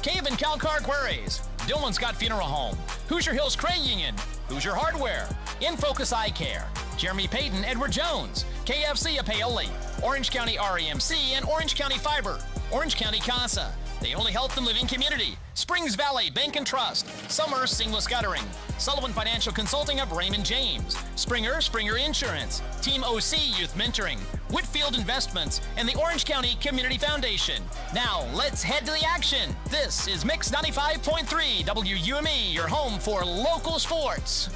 Cave and Calcar Quarries, Dillon Scott Funeral Home, Hoosier Hills Credit Union, Hoosier Hardware, In Focus Eye Care, Jeremy Payton, Edward Jones, KFC of Paoli, Orange County REMC, and Orange County Fiber, Orange County CASA, the only health and living community, Springs Valley Bank and Trust, Summer Seamless Guttering, Sullivan Financial Consulting of Raymond James, Springer Insurance, Team OC Youth Mentoring, Whitfield Investments, and the Orange County Community Foundation. Now, let's head to the action. This is Mix 95.3 WUME, your home for local sports.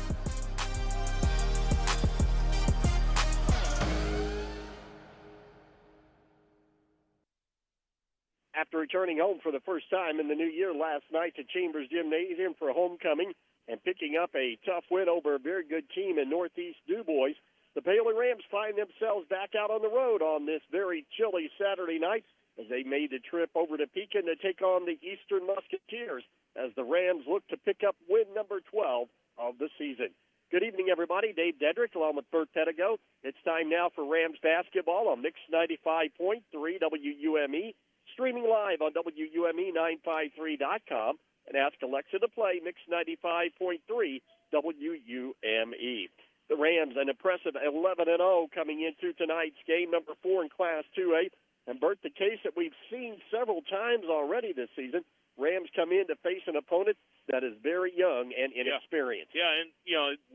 After returning home for the first time in the new year last night to Chambers Gymnasium for homecoming and picking up a tough win over a very good team in Northeast DuBois, the Paoli Rams find themselves back out on the road on this very chilly Saturday night as they made the trip over to Pekin to take on the Eastern Musketeers as the Rams look to pick up win number 12 of the season. Good evening, everybody. Dave Dedrick along with Bert Pedigo. It's time now for Rams basketball on Mix 95.3 WUME. Streaming live on WUME953.com and ask Alexa to play Mix 95.3 WUME. The Rams, an impressive 11-0 coming into tonight's game, number 4 in Class 2A. And, Bert, the case that we've seen several times already this season, Rams come in to face an opponent that is very young and inexperienced. Yeah, and,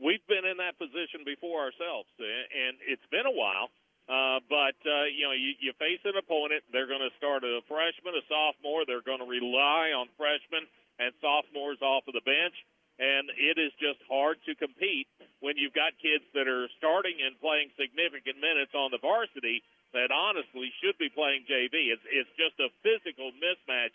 we've been in that position before ourselves, and it's been a while. But you face an opponent, they're going to start a freshman, a sophomore. They're going to rely on freshmen and sophomores off of the bench, and it is just hard to compete when you've got kids that are starting and playing significant minutes on the varsity that honestly should be playing JV. It's just a physical mismatch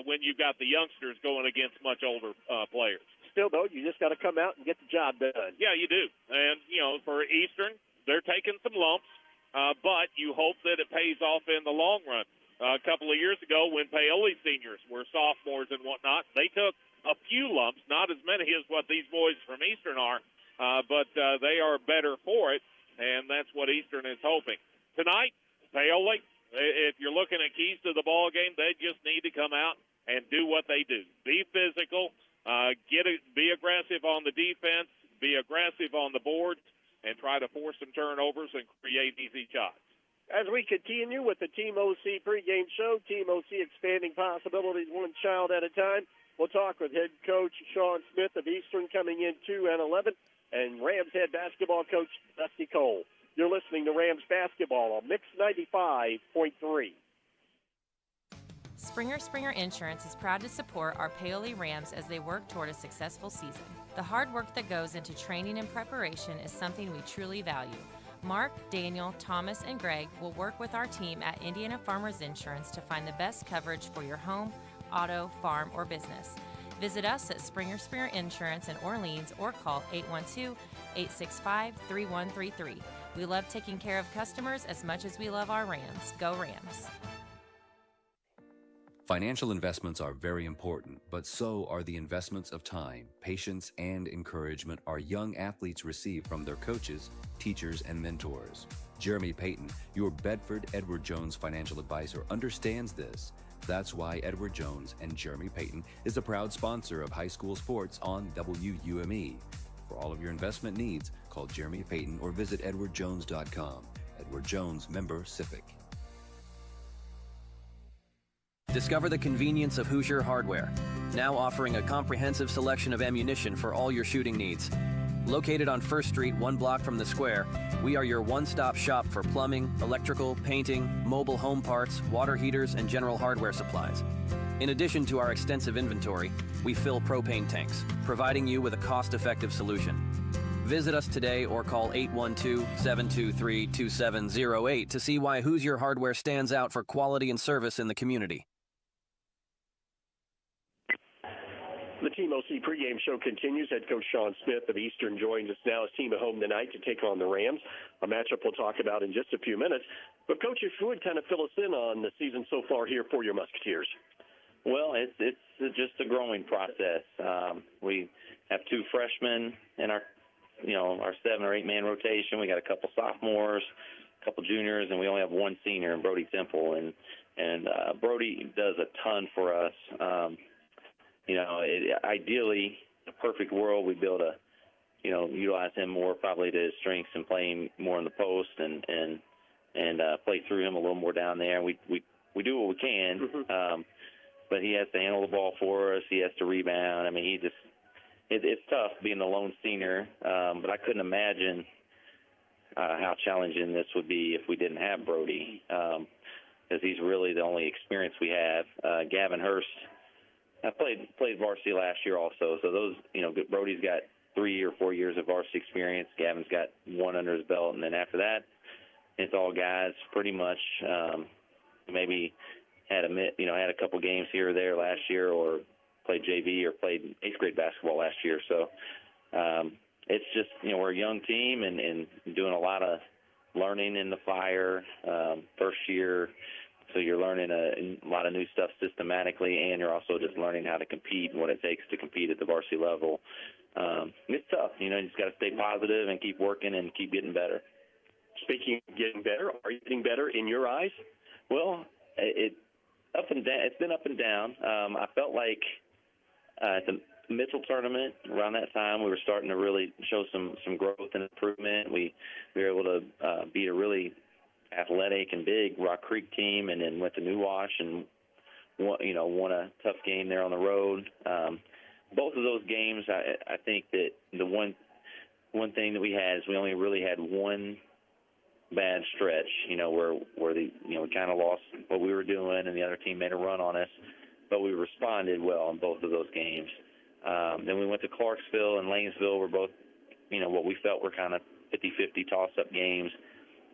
when you've got the youngsters going against much older players. Still, though, you just got to come out and get the job done. Yeah, you do. And, for Eastern, they're taking some lumps. But you hope that it pays off in the long run. A couple of years ago when Paoli seniors were sophomores and whatnot, they took a few lumps, not as many as what these boys from Eastern are, but they are better for it, and that's what Eastern is hoping. Tonight, Paoli, if you're looking at keys to the ball game, they just need to come out and do what they do. Be physical, be aggressive on the defense, be aggressive on the boards, and try to force some turnovers and create easy shots. As we continue with the Team OC pregame show, Team OC expanding possibilities one child at a time. We'll talk with head coach Sean Smith of Eastern coming in 2-11, and Rams head basketball coach Dusty Cole. You're listening to Rams basketball on Mix 95.3. Springer Insurance is proud to support our Paoli Rams as they work toward a successful season. The hard work that goes into training and preparation is something we truly value. Mark, Daniel, Thomas, and Greg will work with our team at Indiana Farmers Insurance to find the best coverage for your home, auto, farm, or business. Visit us at Springer Insurance in Orleans or call 812-865-3133. We love taking care of customers as much as we love our Rams. Go Rams! Financial investments are very important, but so are the investments of time, patience, and encouragement our young athletes receive from their coaches, teachers, and mentors. Jeremy Payton, your Bedford Edward Jones financial advisor, understands this. That's why Edward Jones and Jeremy Payton is a proud sponsor of high school sports on WUME. For all of your investment needs, call Jeremy Payton or visit edwardjones.com. Edward Jones, member SIPC. Discover the convenience of Hoosier Hardware, now offering a comprehensive selection of ammunition for all your shooting needs. Located on 1st Street, 1 block from the square, we are your one-stop shop for plumbing, electrical, painting, mobile home parts, water heaters, and general hardware supplies. In addition to our extensive inventory, we fill propane tanks, providing you with a cost-effective solution. Visit us today or call 812-723-2708 to see why Hoosier Hardware stands out for quality and service in the community. The Team OC pregame show continues. Head coach Sean Smith of Eastern joins us now as team at home tonight to take on the Rams, a matchup we'll talk about in just a few minutes. But, Coach, if you would kind of fill us in on the season so far here for your Musketeers. Well, it's just a growing process. We have 2 freshmen in our 7 or 8 man rotation. We got a couple sophomores, a couple juniors, and we only have 1 senior, Brody Temple. And And Brody does a ton for us. Ideally, in a perfect world, we'd be able to, utilize him more probably to his strengths and playing more in the post and play through him a little more down there. We do what we can, but he has to handle the ball for us. He has to rebound. I mean, it's tough being the lone senior, but I couldn't imagine how challenging this would be if we didn't have Brody, because he's really the only experience we have. Gavin Hurst, I played varsity last year also, so those, Brody's got 3 or 4 years of varsity experience. Gavin's got 1 under his belt, and then after that, it's all guys pretty much maybe had a couple games here or there last year, or played JV or played 8th grade basketball last year. So it's just, we're a young team and doing a lot of learning in the fire first year. So you're learning a lot of new stuff systematically, and you're also just learning how to compete and what it takes to compete at the varsity level. It's tough. You just got to stay positive and keep working and keep getting better. Speaking of getting better, are you getting better in your eyes? Well, it's been up and down. I felt like at the Mitchell tournament around that time, we were starting to really show some growth and improvement. We were able to beat a really athletic and big Rock Creek team, and then went to New Wash and won a tough game there on the road. Both of those games, I think that the one thing that we had is we only really had one bad stretch, where we kind of lost what we were doing and the other team made a run on us, but we responded well in both of those games. Then we went to Clarksville and Lanesville, were both, what we felt were kind of 50-50 toss-up games.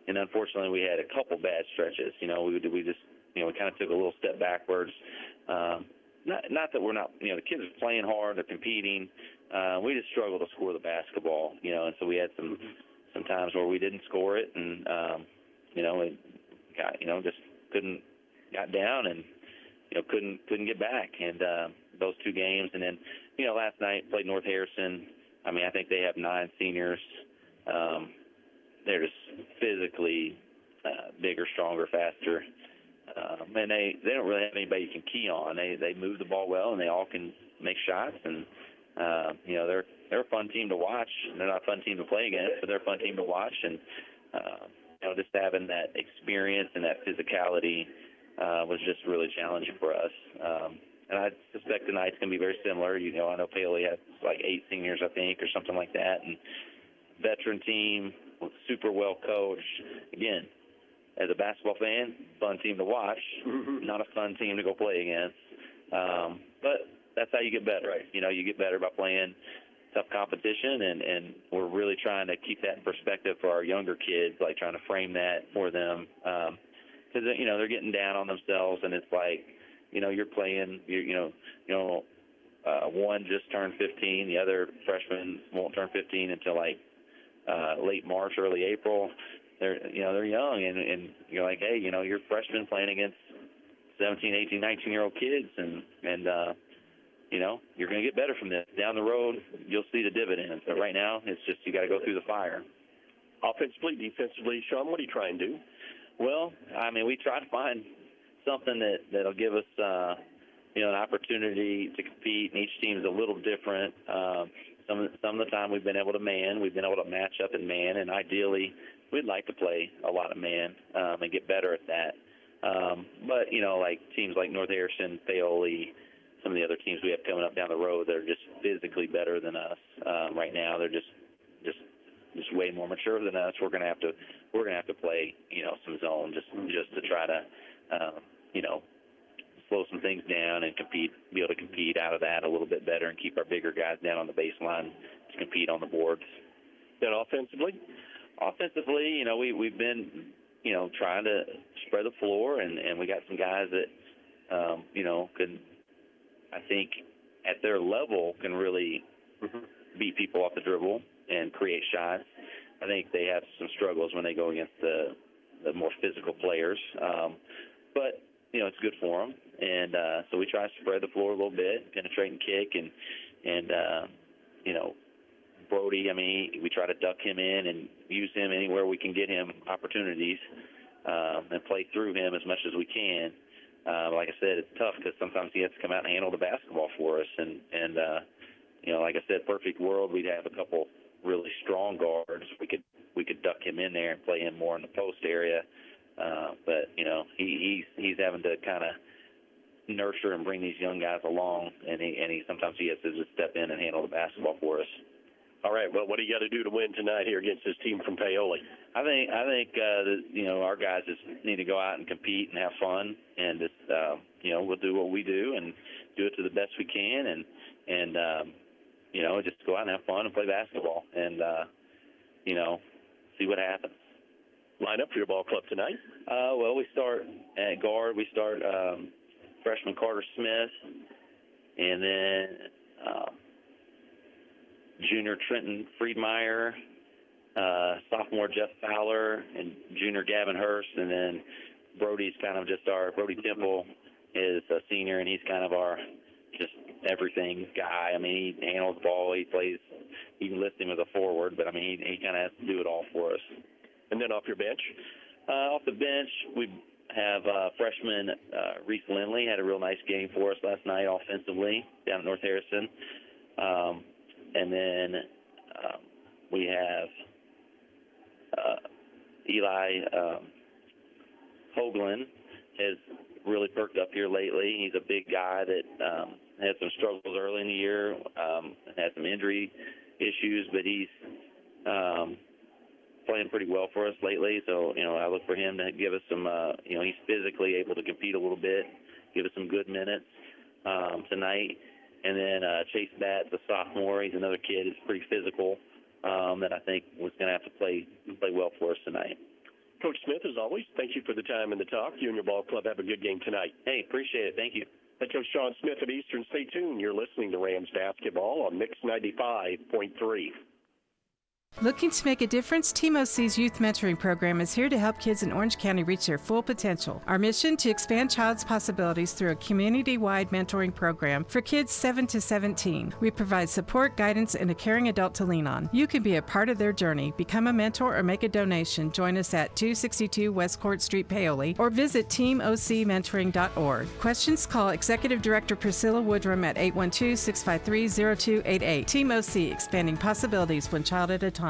And unfortunately, we had a couple bad stretches. We kind of took a little step backwards. Not that we're not, the kids are playing hard, they're competing. We just struggle to score the basketball, and so we had some times where we didn't score it, and it got, just got down and couldn't get back. And those two games, and then last night played North Harrison. I mean, I think they have 9 seniors. They're just physically bigger, stronger, faster. And they don't really have anybody you can key on. They move the ball well, and they all can make shots. And they're a fun team to watch. They're not a fun team to play against, but they're a fun team to watch. And just having that experience and that physicality was just really challenging for us. And I suspect tonight's going to be very similar. I know Paoli has like 8 seniors, I think, or something like that, and veteran team, super well coached. Again, as a basketball fan, fun team to watch, not a fun team to go play against. But that's how you get better. Right. You get better by playing tough competition, and we're really trying to keep that in perspective for our younger kids, like trying to frame that for them. Because, they're getting down on themselves, and it's like, you're playing, one just turned 15, the other freshman won't turn 15 until like late March, early April. They're young, and you're like, hey, you're freshmen playing against 17, 18, 19-year-old kids, and you're going to get better from this. Down the road, you'll see the dividends. But right now, it's just you got to go through the fire. Offensively, defensively, Sean, what are you trying to do? Well, I mean, we try to find something that'll give us, an opportunity to compete, and each team's a little different. Some of the time we've been able to man. We've been able to match up in man, and ideally we'd like to play a lot of man and get better at that. But, like teams like North Harrison, Paoli, some of the other teams we have coming up down the road that are just physically better than us right now. They're just way more mature than us. We're gonna have to play some zone just to try to slow some things down and be able to compete out of that a little bit better and keep our bigger guys down on the baseline to compete on the boards. Then offensively, we've been trying to spread the floor, and we got some guys that can, I think, at their level can really beat people off the dribble and create shots. I think they have some struggles when they go against the more physical players, but it's good for them. And so we try to spread the floor a little bit, penetrate and kick, and Brody, we try to duck him in and use him anywhere we can get him opportunities and play through him as much as we can. like I said, it's tough because sometimes he has to come out and handle the basketball for us. And like I said, perfect world, we'd have a couple really strong guards. We could duck him in there and play him more in the post area. But he's having to kind of nurture and bring these young guys along, and he sometimes he has to just step in and handle the basketball for us. All right. Well, what do you got to do to win tonight here against this team from Paoli? I think our guys just need to go out and compete and have fun, and just we'll do what we do and do it to the best we can, and just go out and have fun and play basketball, and see what happens. Line up for your ball club tonight? Well, we start at guard. We start freshman Carter Smith, and then junior Trenton Friedmeier, sophomore Jeff Fowler, and junior Gavin Hurst, and then Brody's kind of just Brody Temple is a senior, and he's kind of our just everything guy. I mean, he handles the ball, he plays, you can list him as a forward, but I mean, he kind of has to do it all for us. And then off your bench? Off the bench, we have freshman Reese Lindley, had a real nice game for us last night offensively down at North Harrison. And then we have Eli Hoagland has really perked up here lately. He's a big guy that had some struggles early in the year, had some injury issues, but he's playing pretty well for us lately. So, I look for him to give us some, he's physically able to compete a little bit, give us some good minutes tonight. And then Chase Batt, the sophomore, he's another kid who's pretty physical that I think was going to have to play well for us tonight. Coach Smith, as always, thank you for the time and the talk. You and your ball club have a good game tonight. Hey, appreciate it. Thank you. Hey, Coach Sean Smith at Eastern. Stay tuned. You're listening to Rams basketball on Mix 95.3. Looking to make a difference? Team OC's Youth Mentoring Program is here to help kids in Orange County reach their full potential. Our mission to expand child's possibilities through a community-wide mentoring program for kids 7 to 17. We provide support, guidance, and a caring adult to lean on. You can be a part of their journey. Become a mentor or make a donation. Join us at 262 West Court Street, Paoli, or visit teamocmentoring.org. Questions? Call Executive Director Priscilla Woodrum at 812-653-0288. Team OC, expanding possibilities one child at a time.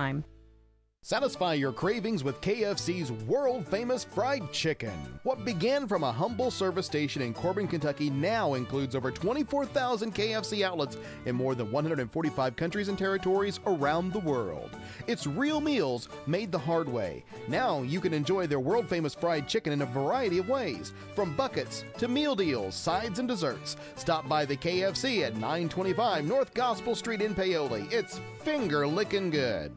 Satisfy your cravings with KFC's world-famous fried chicken. What began from a humble service station in Corbin, Kentucky now includes over 24,000 KFC outlets in more than 145 countries and territories around the world. It's real meals made the hard way. Now you can enjoy their world-famous fried chicken in a variety of ways, from buckets to meal deals, sides, and desserts. Stop by the KFC at 925 North Gospel Street in Paoli. It's finger-licking good.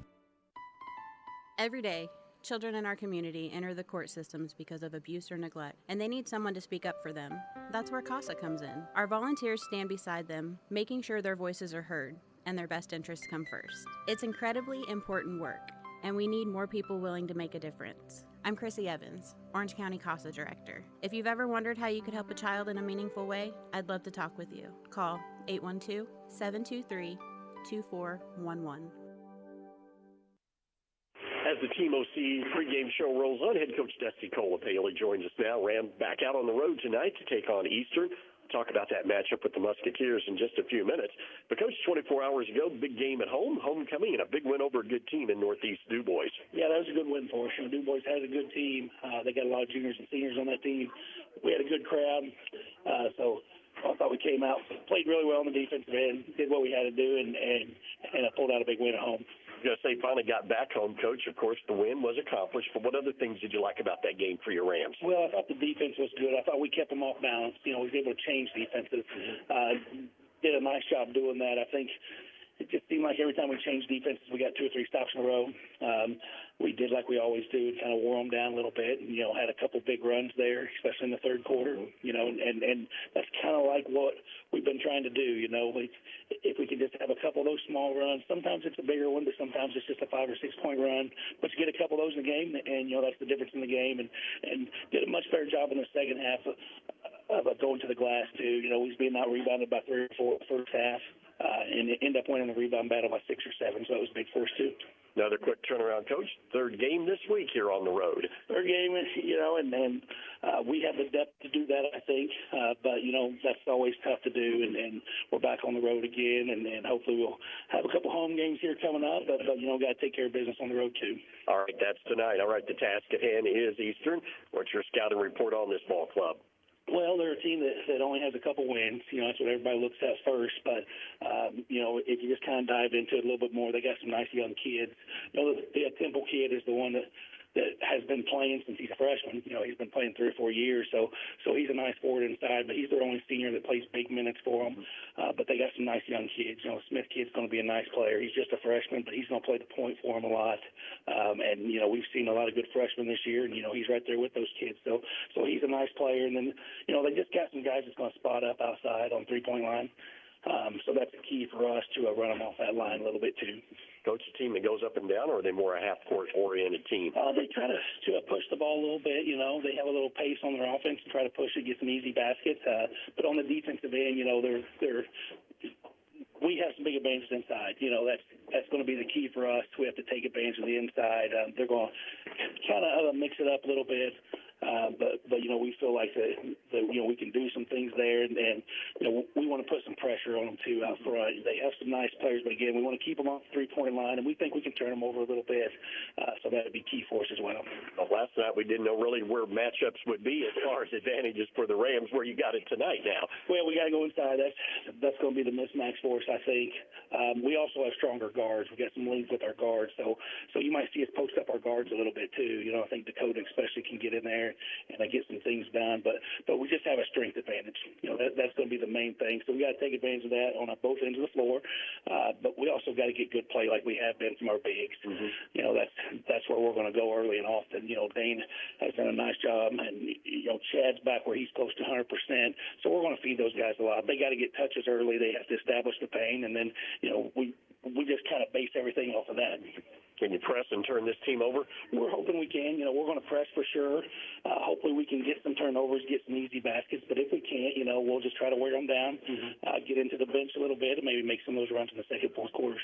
Every day, children in our community enter the court systems because of abuse or neglect, and they need someone to speak up for them. That's where CASA comes in. Our volunteers stand beside them, making sure their voices are heard and their best interests come first. It's incredibly important work, and we need more people willing to make a difference. I'm Chrissy Evans, Orange County CASA Director. If you've ever wondered how you could help a child in a meaningful way, I'd love to talk with you. Call 812-723-2411. As the Team OC pregame show rolls on, head coach Dusty Cole of Paoli joins us now. Rams back out on the road tonight to take on Eastern. Talk about that matchup with the Musketeers in just a few minutes. But, Coach, 24 hours ago, big game at home, homecoming, and a big win over a good team in Northeast DuBois. Yeah, that was a good win for us. DuBois has a good team. They got a lot of juniors and seniors on that team. We had a good crowd. So I thought we came out, played really well on the defensive end, did what we had to do, and pulled out a big win at home. I was going to say, finally got back home, Coach. Of course, the win was accomplished. But what other things did you like about that game for your Rams? Well, I thought the defense was good. I thought we kept them off balance. We were able to change defenses. Did a nice job doing that. I think it just seemed like every time we changed defenses, we got 2 or 3 stops in a row. We did like we always do, kind of wore them down a little bit, and, had a couple big runs there, especially in the third quarter, and that's kind of like what we've been trying to do, If we can just have a couple of those small runs, sometimes it's a bigger one, but sometimes it's just a 5 or 6 point run, but you get a couple of those in the game, and, that's the difference in the game, and did a much better job in the second half of going to the glass, too. We was being out-rebounded by 3 or 4 first half, and ended up winning the rebound battle by 6 or 7, so that was big for us, too. Another quick turnaround, Coach. Third game this week here on the road. Third game, and we have the depth to do that, I think. But, that's always tough to do, and we're back on the road again, and hopefully we'll have a couple home games here coming up. But got to take care of business on the road, too. All right, that's tonight. All right, the task at hand is Eastern. What's your scouting report on this ball club? Well, they're a team that only has a couple wins. That's what everybody looks at first. But, if you just kind of dive into it a little bit more, they got some nice young kids. The Temple kid is the one that has been playing since he's a freshman. He's been playing 3 or 4 years, so he's a nice forward inside, but he's their only senior that plays big minutes for them. But they got some nice young kids. Smith kid's going to be a nice player. He's just a freshman, but he's going to play the point for them a lot. And we've seen a lot of good freshmen this year, and, he's right there with those kids. So he's a nice player. And then, they just got some guys that's going to spot up outside on three-point line. So that's the key for us to run them off that line a little bit, too. Coach, a team that goes up and down, or are they more a half-court oriented team? They try to push the ball a little bit. They have a little pace on their offense and try to push it, get some easy baskets. But on the defensive end, we have some big advantages inside. That's going to be the key for us. We have to take advantage of the inside. They're going to kind of mix it up a little bit. But we feel like that we can do some things there, and we want to put some pressure on them too out front. They have some nice players, but again, we want to keep them off the three-point line, and we think we can turn them over a little bit. So that would be key for us as well. Well, last night we didn't know really where matchups would be as far as advantages for the Rams. Where you got it tonight now? Well, we got to go inside. That's going to be the mismatch for us, I think. We also have stronger guards. We got some leads with our guards, so you might see us post up our guards a little bit too. I think Dakota especially can get in there and get some things done, but we just have a strength advantage. That's going to be the main thing. So we got to take advantage of that on both ends of the floor, but we also got to get good play like we have been from our bigs. Mm-hmm. That's where we're going to go early and often. Dane has done a nice job, and Chad's back where he's close to 100%. So we're going to feed those guys a lot. They got to get touches early. They have to establish the paint, and then we just kind of base everything off of that. Can you press and turn this team over? We're hoping we can. We're going to press for sure. Hopefully we can get some turnovers, get some easy baskets. But if we can't, we'll just try to wear them down, get into the bench a little bit, and maybe make some of those runs in the second, fourth quarters.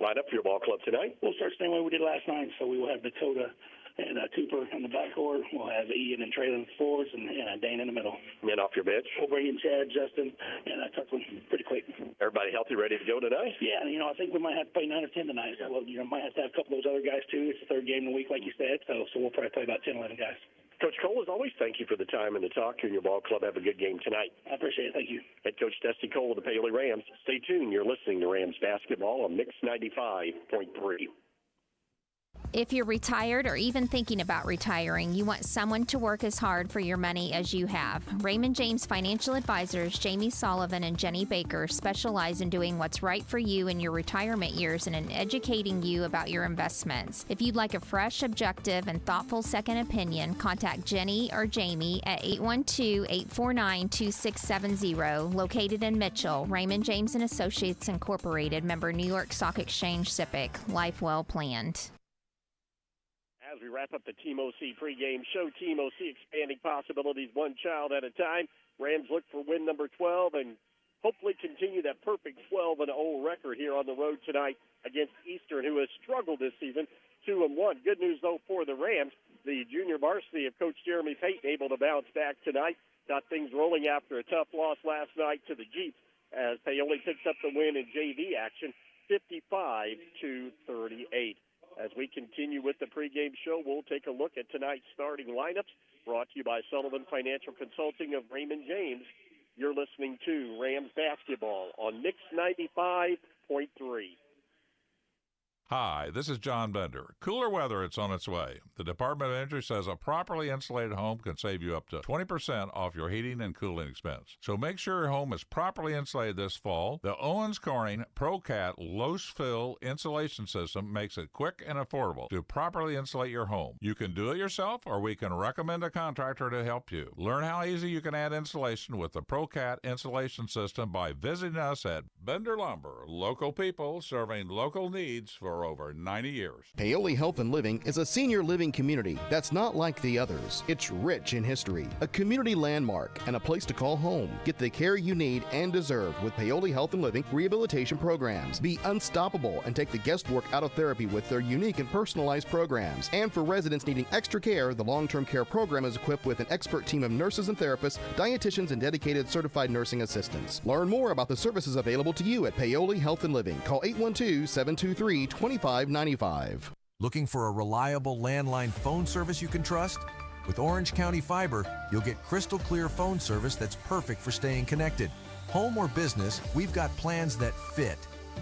Line up for your ball club tonight? We'll start the same way we did last night. So we will have Dakota and Cooper in the backcourt. We'll have Ian and Traylon forwards, and Dane in the middle. And then off your bench? We'll bring in Chad, Justin, and Kirkland pretty quick. Everybody healthy, ready to go tonight? Yeah, I think we might have to play 9 or 10 tonight. So might have to have a couple of those other guys too. It's the third game of the week, like you said, so we'll probably play about 10, 11 guys. Coach Cole, as always, thank you for the time and the talk. You and your ball club have a good game tonight. I appreciate it. Thank you. Head Coach Dusty Cole of the Paoli Rams. Stay tuned. You're listening to Rams basketball on Mix 95.3. If you're retired or even thinking about retiring, you want someone to work as hard for your money as you have. Raymond James Financial Advisors Jamie Sullivan and Jenny Baker specialize in doing what's right for you in your retirement years and in educating you about your investments. If you'd like a fresh, objective, and thoughtful second opinion, contact Jenny or Jamie at 812-849-2670, located in Mitchell. Raymond James & Associates Incorporated, member New York Stock Exchange SIPC. Life well planned. As we wrap up the Team OC pregame show, Team OC expanding possibilities one child at a time. Rams look for win number 12 and hopefully continue that perfect 12-0 record here on the road tonight against Eastern, who has struggled this season, 2-1. Good news, though, for the Rams. The junior varsity of Coach Jeremy Payton able to bounce back tonight. Got things rolling after a tough loss last night to the Jeeps as Paoli picks up the win in JV action, 55-38. As we continue with the pregame show, we'll take a look at tonight's starting lineups, brought to you by Sullivan Financial Consulting of Raymond James. You're listening to Rams basketball on Mix 95.3. Hi, this is John Bender. Cooler weather, it's on its way. The Department of Energy says a properly insulated home can save you up to 20% off your heating and cooling expense. So make sure your home is properly insulated this fall. The Owens Corning ProCat Low-Fill Insulation System makes it quick and affordable to properly insulate your home. You can do it yourself, or we can recommend a contractor to help you. Learn how easy you can add insulation with the ProCat Insulation System by visiting us at Bender Lumber. Local people serving local needs for for over 90 years. Paoli Health and Living is a senior living community that's not like the others. It's rich in history, a community landmark, and a place to call home. Get the care you need and deserve with Paoli Health and Living rehabilitation programs. Be unstoppable and take the guesswork out of therapy with their unique and personalized programs. And for residents needing extra care, the long-term care program is equipped with an expert team of nurses and therapists, dietitians, and dedicated certified nursing assistants. Learn more about the services available to you at Paoli Health and Living. Call 812-723-2595. Looking for a reliable landline phone service you can trust? With Orange County Fiber, you'll get crystal clear phone service that's perfect for staying connected. Home or business, we've got plans that fit.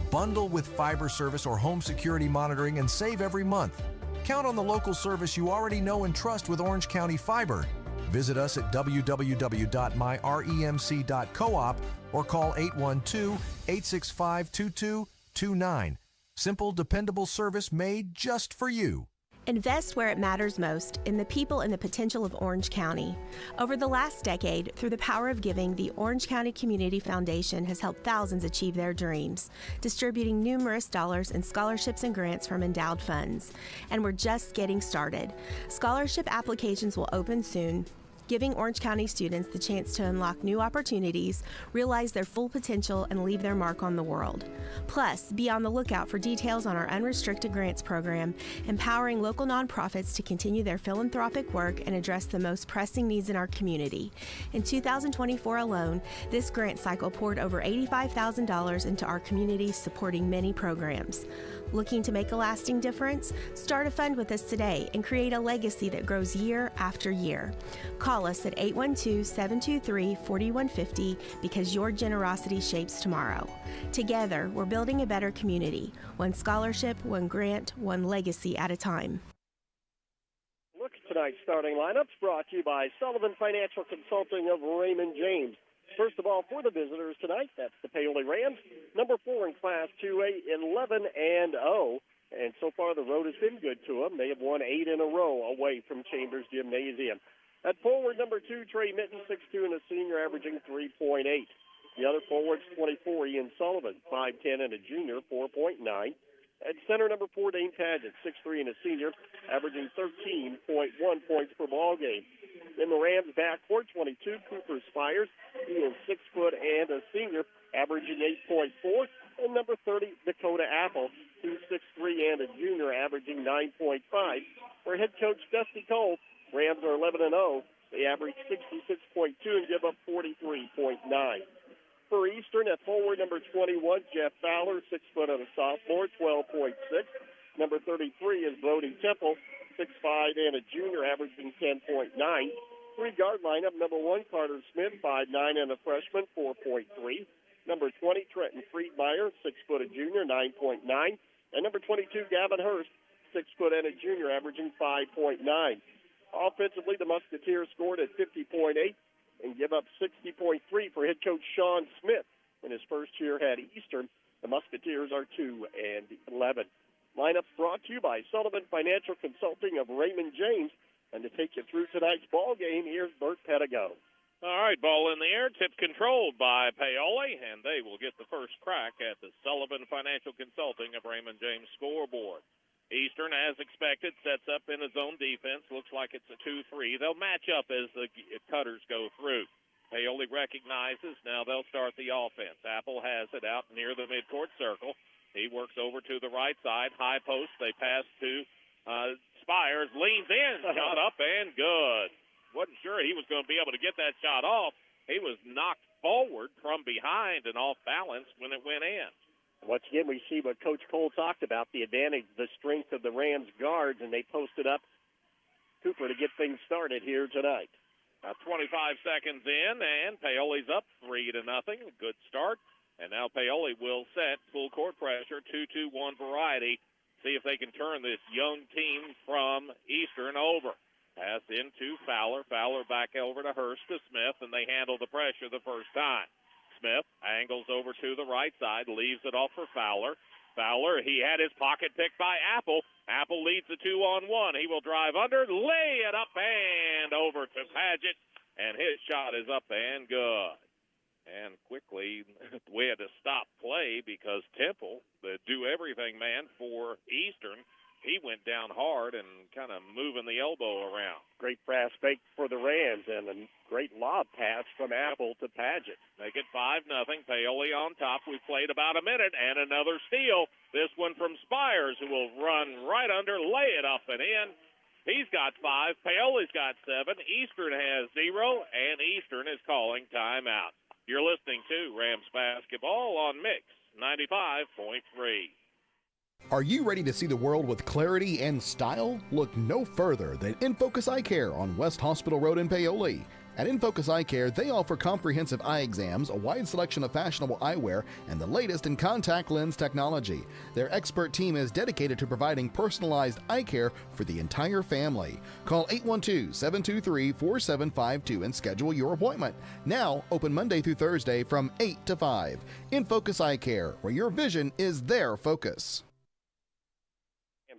Bundle with fiber service or home security monitoring and save every month. Count on the local service you already know and trust with Orange County Fiber. Visit us at www.myremc.coop or call 812-865-2229. Simple, dependable service made just for you. Invest where it matters most, in the people and the potential of Orange County. Over the last decade, through the power of giving, the Orange County Community Foundation has helped thousands achieve their dreams, distributing numerous dollars in scholarships and grants from endowed funds. And we're just getting started. Scholarship applications will open soon, giving Orange County students the chance to unlock new opportunities, realize their full potential, and leave their mark on the world. Plus, be on the lookout for details on our unrestricted grants program, empowering local nonprofits to continue their philanthropic work and address the most pressing needs in our community. In 2024 alone, this grant cycle poured over $85,000 into our community, supporting many programs. Looking to make a lasting difference? Start a fund with us today and create a legacy that grows year after year. Call us at 812-723-4150 because your generosity shapes tomorrow. Together, we're building a better community. One scholarship, one grant, one legacy at a time. Look at tonight's starting lineups brought to you by Sullivan Financial Consulting of Raymond James. First of all, for the visitors tonight, that's the Paoli Rams, number 4 in Class 2A, 11-0. And so far, the road has been good to them. They have won 8 in a row away from Chambers Gymnasium. At forward, number 2, Trey Mitten, 6'2", and a senior, averaging 3.8. The other forwards, 24, Ian Sullivan, 5'10", and a junior, 4.9. At center, number 4, Dane Padgett, 6'3", and a senior, averaging 13.1 points per ball game. In the Rams backcourt, 22, Cooper Spires. He is 6 foot and a senior, averaging 8.4. And number 30, Dakota Apple, who's 6'3" and a junior, averaging 9.5. For head coach Dusty Cole, Rams are 11-0. They average 66.2 and give up 43.9. For Eastern, at forward, number 21, Jeff Fowler, 6 foot and a sophomore, 12.6. Number 33 is Brody Temple, 6'5", and a junior, averaging 10.9. Three-guard lineup, number 1, Carter Smith, 5'9", and a freshman, 4.3. Number 20, Trenton Friedmeier, 6 foot, a junior, 9.9. And number 22, Gavin Hurst, 6 foot and a junior, averaging 5.9. Offensively, the Musketeers scored at 50.8 and give up 60.3 for head coach Sean Smith in his first year at Eastern. The Musketeers are 2-11. Lineups brought to you by Sullivan Financial Consulting of Raymond James. And to take you through tonight's ball game, here's Bert Pedigo. All right, ball in the air, tip controlled by Paoli, and they will get the first crack at the Sullivan Financial Consulting of Raymond James scoreboard. Eastern, as expected, sets up in his own defense. Looks like it's a 2-3. They'll match up as the cutters go through. Paoli recognizes. Now they'll start the offense. Apple has it out near the midcourt circle. He works over to the right side. High post. They pass to Spires. Leans in. Shot up and good. Wasn't sure he was going to be able to get that shot off. He was knocked forward from behind and off balance when it went in. Once again, we see what Coach Cole talked about, the advantage, the strength of the Rams guards, and they posted up Cooper to get things started here tonight. 25 seconds in, and Paoli's up 3-0. Good start. And now Paoli will set full court pressure, 2-2-1 variety. See if they can turn this young team from Eastern over. Pass into Fowler. Fowler back over to Hurst to Smith, and they handle the pressure the first time. Smith angles over to the right side, leaves it off for Fowler. Fowler, he had his pocket picked by Apple. Apple leads the 2-on-1. He will drive under, lay it up and over to Padgett, and his shot is up and good. And quickly, we had to stop play because Temple, the do-everything man for Eastern, he went down hard and kind of moving the elbow around. Great pass fake for the Rams and a great lob pass from Apple to Paget. Make it 5-0. Paoli on top. We played about a minute and another steal. This one from Spires, who will run right under, lay it up and in. He's got 5. Paoli's got 7. Eastern has 0, and Eastern is calling timeout. You're listening to Rams basketball on Mix 95.3. Are you ready to see the world with clarity and style? Look no further than InFocus Eye Care on West Hospital Road in Paoli. At InFocus Eye Care, they offer comprehensive eye exams, a wide selection of fashionable eyewear, and the latest in contact lens technology. Their expert team is dedicated to providing personalized eye care for the entire family. Call 812-723-4752 and schedule your appointment. Now, open Monday through Thursday from 8 to 5. InFocus Eye Care, where your vision is their focus.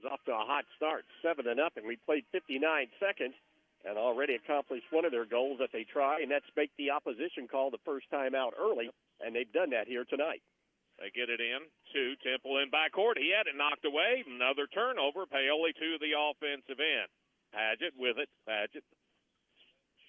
Off to a hot start, 7-0. We played 59 seconds and already accomplished one of their goals that they try, and that's make the opposition call the first time out early, and they've done that here tonight. They get it in to Temple in backcourt. He had it knocked away. Another turnover. Paoli to the offensive end. Paget with it. Paget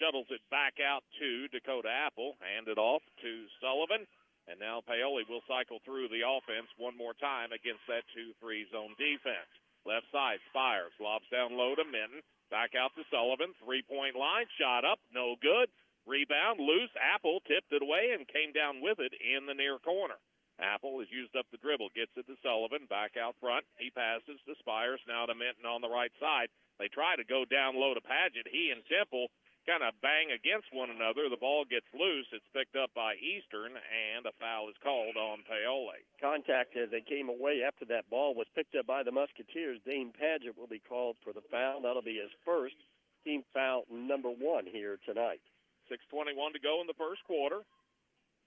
shuttles it back out to Dakota Apple. Hand it off to Sullivan. And now Paoli will cycle through the offense one more time against that 2-3 zone defense. Left side, Spires lobs down low to Minton. Back out to Sullivan. Three-point line. Shot up. No good. Rebound. Loose. Apple tipped it away and came down with it in the near corner. Apple has used up the dribble. Gets it to Sullivan. Back out front. He passes to Spires. Now to Minton on the right side. They try to go down low to Paget. He and Temple kind of bang against one another. The ball gets loose. It's picked up by Eastern, and a foul is called on Paoli. Contact as they came away after that ball was picked up by the Musketeers. Dane Paget will be called for the foul. That'll be his first team foul number 1 here tonight. 6:21 to go in the first quarter.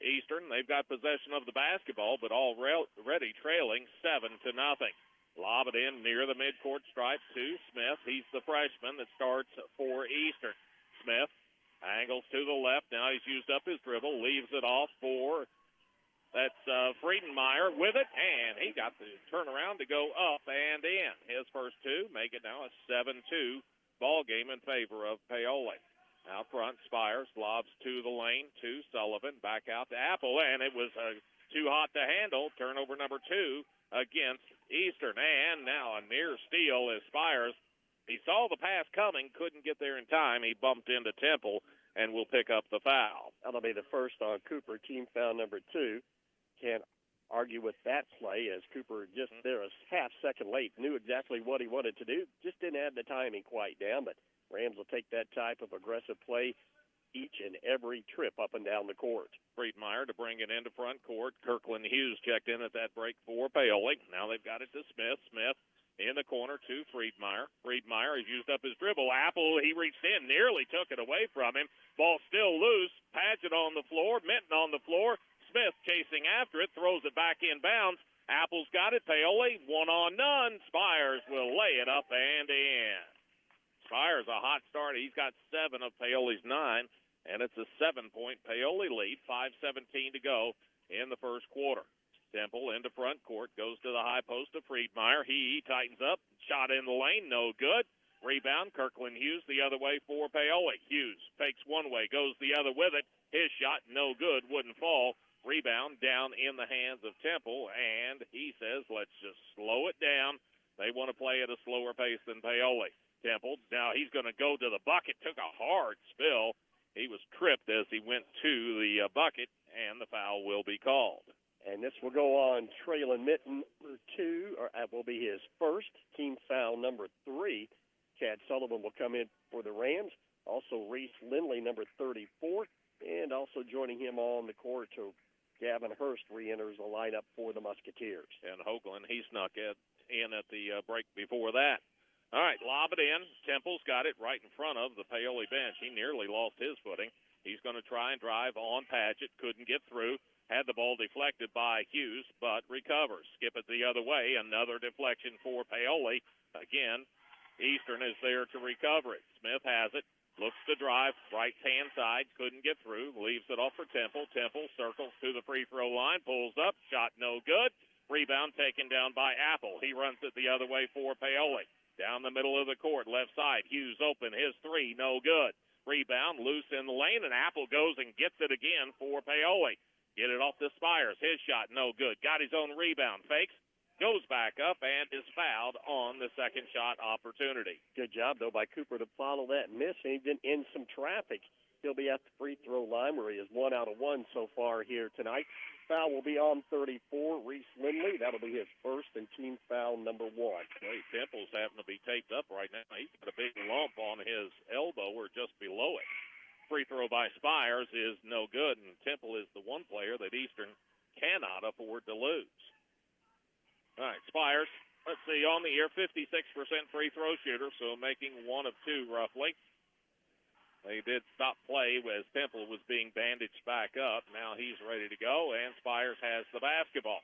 Eastern, they've got possession of the basketball, but already trailing 7-0. Lob it in near the midcourt stripe to Smith. He's the freshman that starts for Eastern. Smith angles to the left. Now he's used up his dribble, leaves it off for Friedenmeyer with it, and he got the turnaround to go up and in. His first 2 make it now a 7-2 ball game in favor of Paoli. Out front, Spires lobs to the lane to Sullivan, back out to Apple, and it was too hot to handle. Turnover number 2 against Eastern, and now a near steal is Spires. He saw the pass coming, couldn't get there in time. He bumped into Temple and will pick up the foul. That'll be the first on Cooper, team foul number 2. Can't argue with that play as Cooper just there a half second late, knew exactly what he wanted to do, just didn't have the timing quite down, but Rams will take that type of aggressive play each and every trip up and down the court. Friedmeier to bring it into front court. Kirkland Hughes checked in at that break for Paoli. Now they've got it to Smith. Smith in the corner to Friedmeier. Friedmeier has used up his dribble. Apple, he reached in, nearly took it away from him. Ball still loose. Paget on the floor. Minton on the floor. Smith chasing after it, throws it back in bounds. Apple's got it. Paoli, 1-on-none. Spires will lay it up and in. Spires a hot start. He's got 7 of Paoli's 9, and it's a 7-point Paoli lead. 5:17 to go in the first quarter. Temple into front court, goes to the high post of Friedmeier. He tightens up, shot in the lane, no good. Rebound, Kirkland Hughes the other way for Paoli. Hughes fakes one way, goes the other with it. His shot no good, wouldn't fall. Rebound down in the hands of Temple, and he says, let's just slow it down. They want to play at a slower pace than Paoli. Temple, now he's going to go to the bucket, took a hard spill. He was tripped as he went to the bucket, and the foul will be called. And this will go on Traylon Minton, number 2, or that will be his first team foul number 3. Chad Sullivan will come in for the Rams. Also Reese Lindley, number 34, and also joining him on the court to Gavin Hurst re-enters the lineup for the Musketeers. And Hoagland, he snuck in at the break before that. All right, lob it in. Temple's got it right in front of the Paoli bench. He nearly lost his footing. He's going to try and drive on Paget. Couldn't get through. Had the ball deflected by Hughes, but recovers. Skip it the other way. Another deflection for Paoli. Again, Eastern is there to recover it. Smith has it. looks to drive, right-hand side, couldn't get through, leaves it off for Temple. Temple circles to the free throw line, pulls up, shot no good. Rebound taken down by Apple. He runs it the other way for Paoli. Down the middle of the court, left side, Hughes open, his three, no good. Rebound, loose in the lane, and Apple goes and gets it again for Paoli. Get it off to Spires. His shot, no good. Got his own rebound. Fakes, goes back up, and is fouled on the second shot opportunity. Good job, though, by Cooper to follow that miss, and he didn't end some traffic. He'll be at the free throw line where he is 1 out of 1 so far here tonight. Foul will be on 34, Reese Lindley. That'll be his first and team foul number 1. Well, Temple's having to be taped up right now. He's got a big lump on his elbow or just below it. Free throw by Spires is no good, and Temple is the one player that Eastern cannot afford to lose. All right, Spires, let's see, on the year, 56% free throw shooter, so making 1 of 2 roughly. They did stop play as Temple was being bandaged back up. Now he's ready to go, and Spires has the basketball.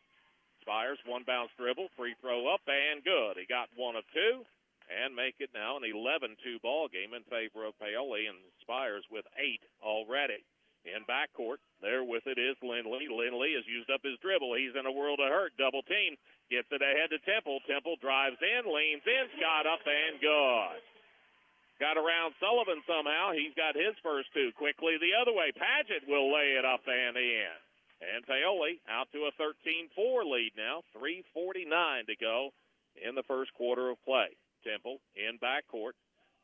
Spires, one bounce dribble, free throw up, and good. He got 1 of 2, and make it now an 11-2 ball game in favor of Paoli, and Spires with 8 already. In backcourt, there with it is Lindley. Lindley has used up his dribble. He's in a world of hurt. Double team. Gets it ahead to Temple. Temple drives in, leans in, shot up, and good. Got around Sullivan somehow. He's got his first 2. Quickly the other way. Padgett will lay it up and in. And Paoli out to a 13-4 lead now. 3:49 to go in the first quarter of play. Temple in backcourt.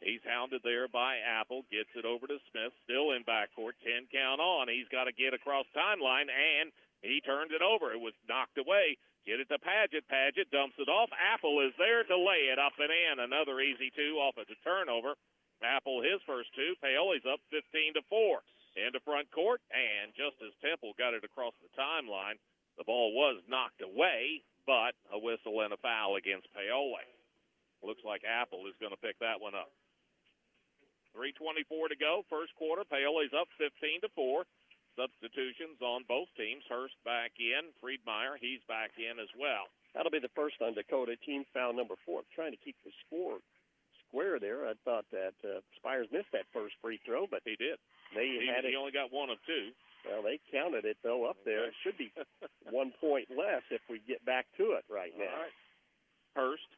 He's hounded there by Apple. Gets it over to Smith. Still in backcourt. 10 count on. He's got to get across timeline, and he turned it over. It was knocked away. Get it to Padgett. Padgett dumps it off. Apple is there to lay it up and in. Another easy 2 off at the turnover. Apple his first 2. Paoli's up 15-4. Into front court, and just as Temple got it across the timeline, the ball was knocked away, but a whistle and a foul against Paoli. Looks like Apple is going to pick that one up. 3:24 to go, first quarter. Paoli's up 15-4. Substitutions on both teams. Hurst back in. Friedmeier, he's back in as well. That'll be the first on Dakota. Team foul number 4. Trying to keep the score square there. I thought that Spires missed that first free throw, but he did. He only got 1 of 2. Well, they counted it, though, up there. It should be 1 point less if we get back to it right now. All right. Hurst,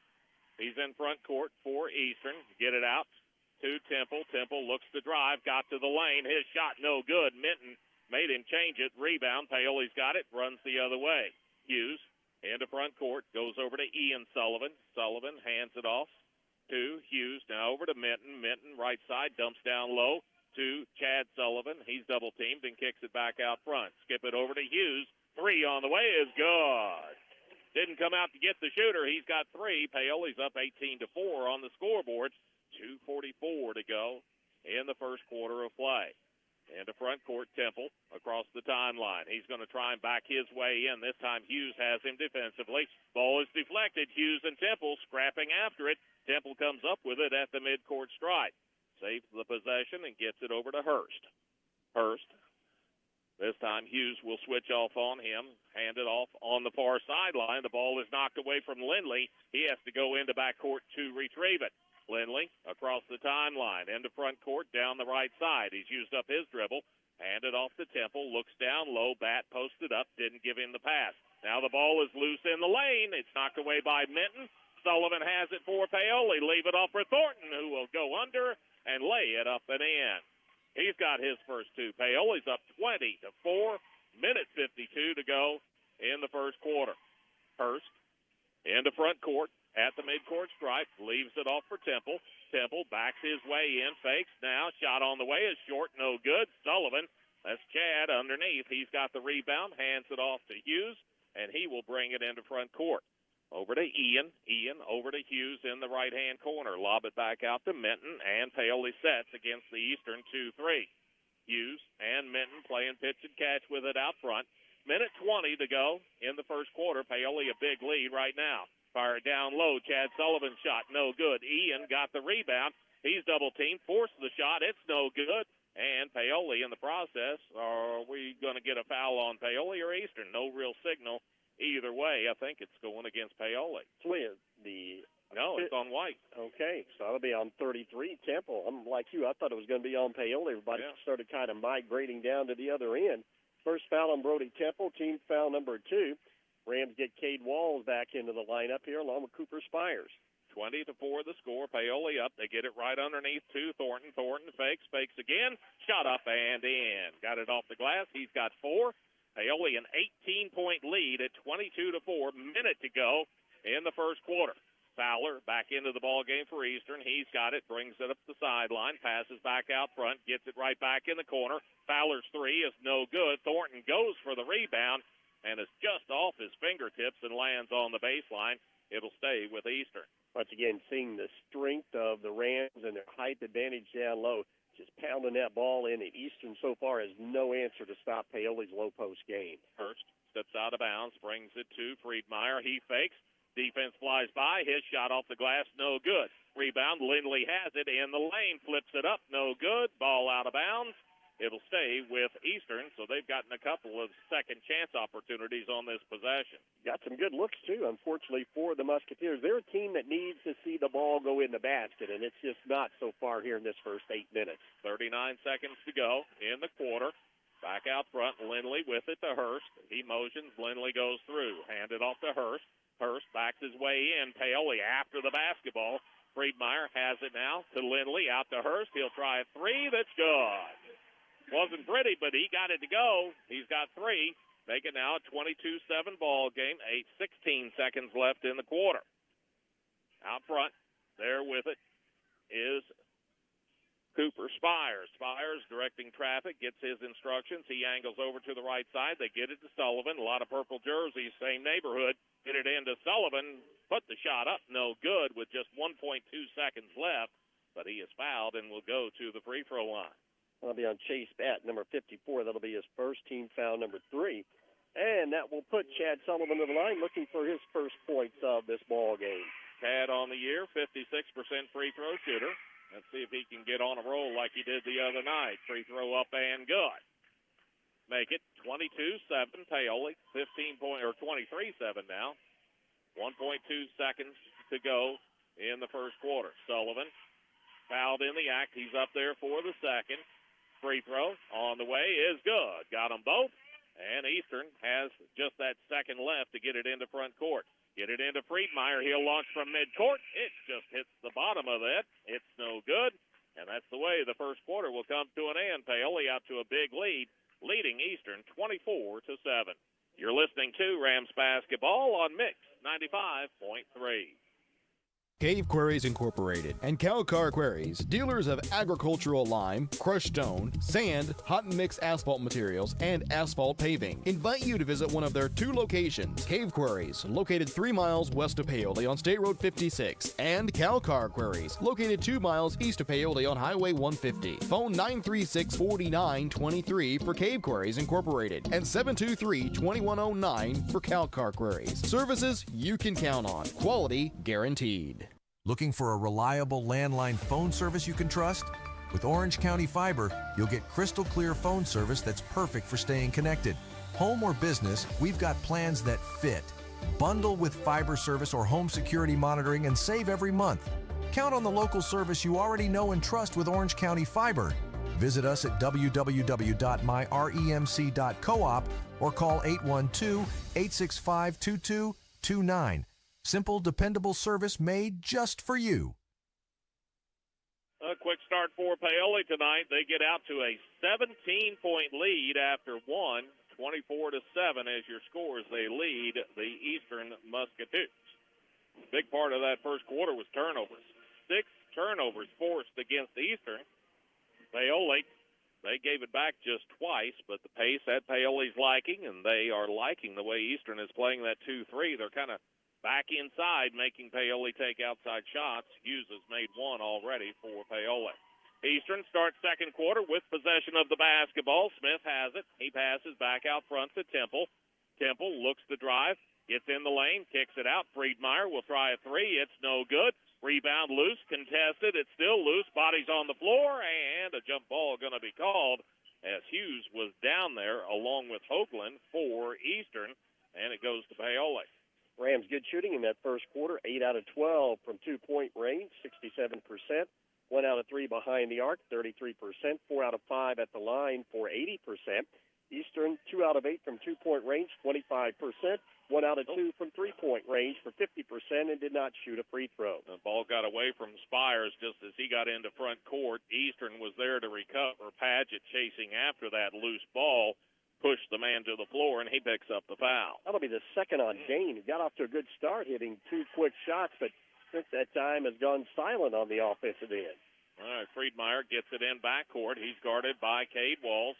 he's in front court for Eastern. Get it out to Temple. Temple looks to drive, got to the lane. His shot no good. Minton made him change it. Rebound. Paoli's got it, runs the other way. Hughes into front court, goes over to Ian Sullivan. Sullivan hands it off to Hughes. Now over to Minton. Minton, right side, dumps down low to Chad Sullivan. He's double-teamed and kicks it back out front. Skip it over to Hughes. 3 on the way is good. Didn't come out to get the shooter. He's got 3. Paoli's up 18-4 on the scoreboard. 2:44 to go in the first quarter of play. Into front court, Temple across the timeline. He's going to try and back his way in. This time Hughes has him defensively. Ball is deflected. Hughes and Temple scrapping after it. Temple comes up with it at the midcourt stripe. Saves the possession and gets it over to Hurst. Hurst. This time Hughes will switch off on him. Hand it off on the far sideline. The ball is knocked away from Lindley. He has to go into backcourt to retrieve it. Lindley across the timeline. Into front court down the right side. He's used up his dribble. Handed off to Temple. Looks down low. Bat posted up. Didn't give him the pass. Now the ball is loose in the lane. It's knocked away by Minton. Sullivan has it for Paoli. Leave it off for Thornton, who will go under and lay it up and in. He's got his first 2. Paoli's up 20-4. Minute 52 to go in the first quarter. Hurst into front court at the midcourt stripe. Leaves it off for Temple. Temple backs his way in. Fakes now. Shot on the way is short. No good. Sullivan. That's Chad underneath. He's got the rebound. Hands it off to Hughes, and he will bring it into front court. Over to Ian. Ian over to Hughes in the right-hand corner. Lob it back out to Minton, and Paoli sets against the Eastern 2-3. Hughes and Minton playing pitch and catch with it out front. Minute 20 to go in the first quarter. Paoli a big lead right now. Fire it down low. Chad Sullivan shot no good. Ian got the rebound. He's double-teamed. Forced the shot. It's no good. And Paoli in the process. Are we going to get a foul on Paoli or Eastern? No real signal. Either way, I think it's going against Paoli. The No, it's on White. Okay, so that'll be on 33, Temple. I'm like you. I thought it was going to be on Paoli. Everybody started kind of migrating down to the other end. First foul on Brody Temple, team foul number 2. Rams get Cade Walls back into the lineup here along with Cooper Spires. 20-4 the score. Paoli up. They get it right underneath to Thornton. Thornton fakes again. Shot up and in. Got it off the glass. He's got 4. Paoli an 18-point lead at 22-4. Minute to go in the first quarter. Fowler back into the ball game for Eastern. He's got it, brings it up the sideline, passes back out front, gets it right back in the corner. Fowler's 3 is no good. Thornton goes for the rebound and is just off his fingertips and lands on the baseline. It'll stay with Eastern. Once again, seeing the strength of the Rams and their height advantage down low, just pounding that ball in. And Eastern so far has no answer to stop Paoli's low post game. Hurst steps out of bounds, brings it to Friedmeier. He fakes. Defense flies by. His shot off the glass, no good. Rebound, Lindley has it in the lane, flips it up, no good. Ball out of bounds. It'll stay with Eastern, so they've gotten a couple of second chance opportunities on this possession. Got some good looks, too, unfortunately, for the Musketeers. They're a team that needs to see the ball go in the basket, and it's just not so far here in this first 8 minutes. 39 seconds to go in the quarter. Back out front, Lindley with it to Hurst. He motions, Lindley goes through. Hand it off to Hurst. Hurst backs his way in. Paoli after the basketball. Friedmeier has it now to Lindley. Out to Hurst. He'll try a 3. That's good. Wasn't pretty, but he got it to go. He's got 3. Make it now a 22-7 ball game. 16 seconds left in the quarter. Out front, there with it is Cooper Spires. Spires directing traffic, gets his instructions. He angles over to the right side. They get it to Sullivan. A lot of purple jerseys, same neighborhood. Get it into Sullivan. Put the shot up. No good with just 1.2 seconds left. But he is fouled and will go to the free throw line. That'll be on Chase Batt, number 54. That'll be his first, team foul number 3. And that will put Chad Sullivan to the line looking for his first points of this ball game. Chad on the year, 56% free throw shooter. Let's see if he can get on a roll like he did the other night. Free throw up and good. Make it 22-7. Paoli, 23-7 now. 1.2 seconds to go in the first quarter. Sullivan fouled in the act. He's up there for the second. Free throw on the way is good. Got them both. And Eastern has just that second left to get it into front court. Get it into Friedmeier. He'll launch from midcourt. It just hits the bottom of it. It's no good. And that's the way the first quarter will come to an end. Paoli out to a big lead, leading Eastern 24-7. You're listening to Rams basketball on Mix 95.3. Cave Quarries Incorporated and Calcar Quarries, dealers of agricultural lime, crushed stone, sand, hot and mix asphalt materials, and asphalt paving, invite you to visit one of their 2 locations. Cave Quarries, located 3 miles west of Paoli on State Road 56, and Calcar Quarries, located 2 miles east of Paoli on Highway 150. Phone 936-4923 for Cave Quarries Incorporated and 723-2109 for Calcar Quarries. Services you can count on. Quality guaranteed. Looking for a reliable landline phone service you can trust? With Orange County Fiber, you'll get crystal clear phone service that's perfect for staying connected. Home or business, we've got plans that fit. Bundle with fiber service or home security monitoring and save every month. Count on the local service you already know and trust with Orange County Fiber. Visit us at www.myremc.coop or call 812-865-2229. Simple, dependable service made just for you. A quick start for Paoli tonight. They get out to a 17-point lead after 24-7 as your scores. They lead the Eastern Musketeers. Big part of that first quarter was turnovers. 6 turnovers forced against Eastern. Paoli, they gave it back just twice, but the pace at Paoli's liking, and they are liking the way Eastern is playing that 2-3. They're kind of back inside, making Paoli take outside shots. Hughes has made 1 already for Paoli. Eastern starts second quarter with possession of the basketball. Smith has it. He passes back out front to Temple. Temple looks to drive, gets in the lane, kicks it out. Friedmeier will try a 3. It's no good. Rebound loose, contested. It's still loose. Body's on the floor, and a jump ball going to be called as Hughes was down there along with Hoagland for Eastern, and it goes to Paoli. Rams good shooting in that first quarter, 8 out of 12 from two-point range, 67%. 1 out of 3 behind the arc, 33%. 4 out of 5 at the line for 80%. Eastern, 2 out of 8 from two-point range, 25%. 1 out of 2 from three-point range for 50% and did not shoot a free throw. The ball got away from Spires just as he got into front court. Eastern was there to recover. Padgett chasing after that loose ball, pushed the man to the floor, and he picks up the foul. That'll be the second on Dane. He got off to a good start, hitting 2 quick shots, but since that time has gone silent on the offensive end. All right, Friedmeier gets it in backcourt. He's guarded by Cade Walls.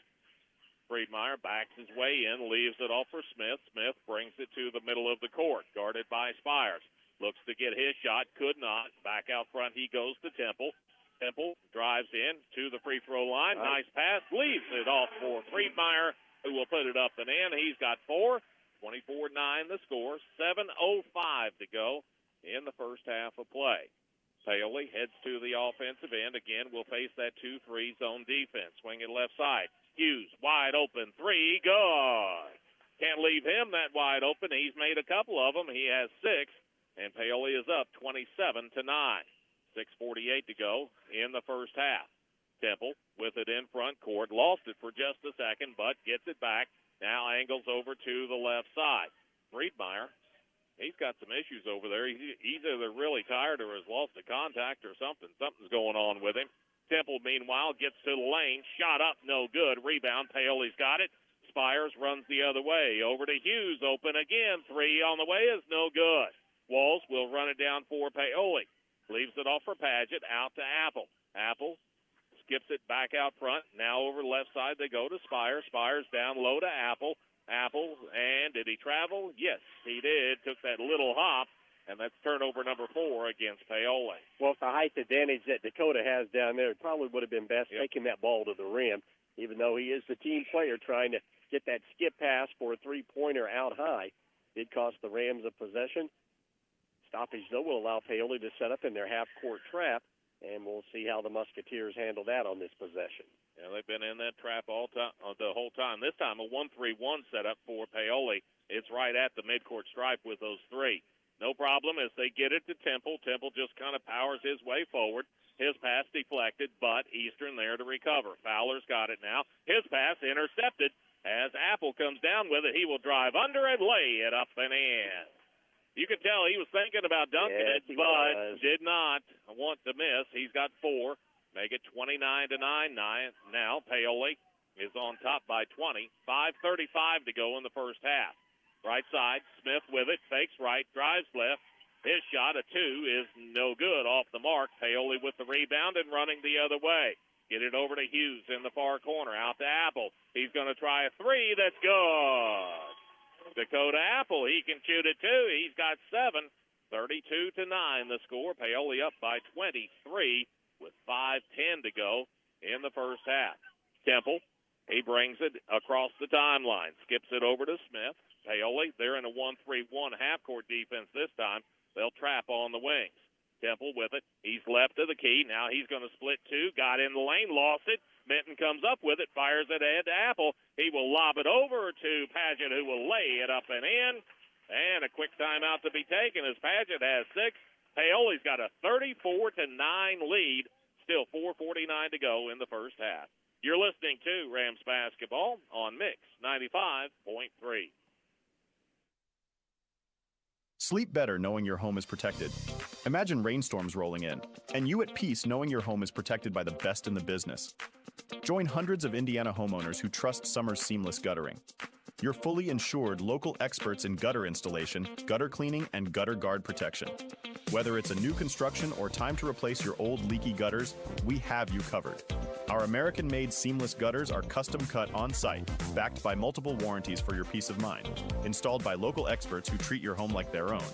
Friedmeier backs his way in, leaves it off for Smith. Smith brings it to the middle of the court, guarded by Spires. Looks to get his shot, could not. Back out front he goes to Temple. Temple drives in to the free throw line. Nice pass, leaves it off for Friedmeier, who will put it up and in. He's got 4. 24-9 the score. 7:05 to go in the first half of play. Paoli heads to the offensive end. Again, will face that 2-3 zone defense. Swing it left side. Hughes, wide open, 3, good. Can't leave him that wide open. He's made a couple of them. He has 6, and Paoli is up 27-9. 6:48 to go in the first half. Temple with it in front court. Lost it for just a second, but gets it back. Now angles over to the left side. Friedmeier, he's got some issues over there. He's either really tired or has lost the contact or something. Something's going on with him. Temple, meanwhile, gets to the lane. Shot up, no good. Rebound, Paoli's got it. Spires runs the other way. Over to Hughes, open again. 3 on the way is no good. Walls will run it down for Paoli. Leaves it off for Padgett, out to Apple. Apple skips it back out front. Now over left side they go to Spires. Spires down low to Apple. Apple, and did he travel? Yes, he did. Took that little hop. And that's turnover number 4 against Paoli. Well, with the height advantage that Dakota has down there, it probably would have been best taking that ball to the rim, even though he is the team player trying to get that skip pass for a three-pointer out high. Did cost the Rams a possession. Stoppage, though, will allow Paoli to set up in their half-court trap, and we'll see how the Musketeers handle that on this possession. Yeah, they've been in that trap the whole time. This time a 1-3-1 setup for Paoli. It's right at the midcourt stripe with those 3. No problem as they get it to Temple. Temple just kind of powers his way forward. His pass deflected, but Eastern there to recover. Fowler's got it now. His pass intercepted as Apple comes down with it. He will drive under and lay it up and in. You can tell he was thinking about dunking it, but did not want to miss. He's got 4. Make it 29-9 now. Paoli is on top by 20. 5:35 to go in the first half. Right side, Smith with it, fakes right, drives left. His shot, a 2, is no good, off the mark. Paoli with the rebound and running the other way. Get it over to Hughes in the far corner, out to Apple. He's going to try a 3, that's good. Dakota Apple, he can shoot it too. He's got 7, 32-9 the score. Paoli up by 23 with 5:10 to go in the first half. Temple, he brings it across the timeline, skips it over to Smith. Paoli, they're in a 1-3-1 half-court defense this time. They'll trap on the wings. Temple with it. He's left of the key. Now he's going to split 2. Got in the lane, lost it. Minton comes up with it, fires it ahead to Apple. He will lob it over to Padgett, who will lay it up and in. And a quick timeout to be taken as Padgett has 6. Paoli's got a 34-9 lead. Still 4:49 to go in the first half. You're listening to Rams Basketball on Mix 95.3. Sleep better knowing your home is protected. Imagine rainstorms rolling in, and you at peace knowing your home is protected by the best in the business. Join hundreds of Indiana homeowners who trust Summers Seamless Guttering. Your fully insured local experts in gutter installation, gutter cleaning, and gutter guard protection. Whether it's a new construction or time to replace your old leaky gutters, we have you covered. Our American-made seamless gutters are custom cut on-site, backed by multiple warranties for your peace of mind, installed by local experts who treat your home like their own.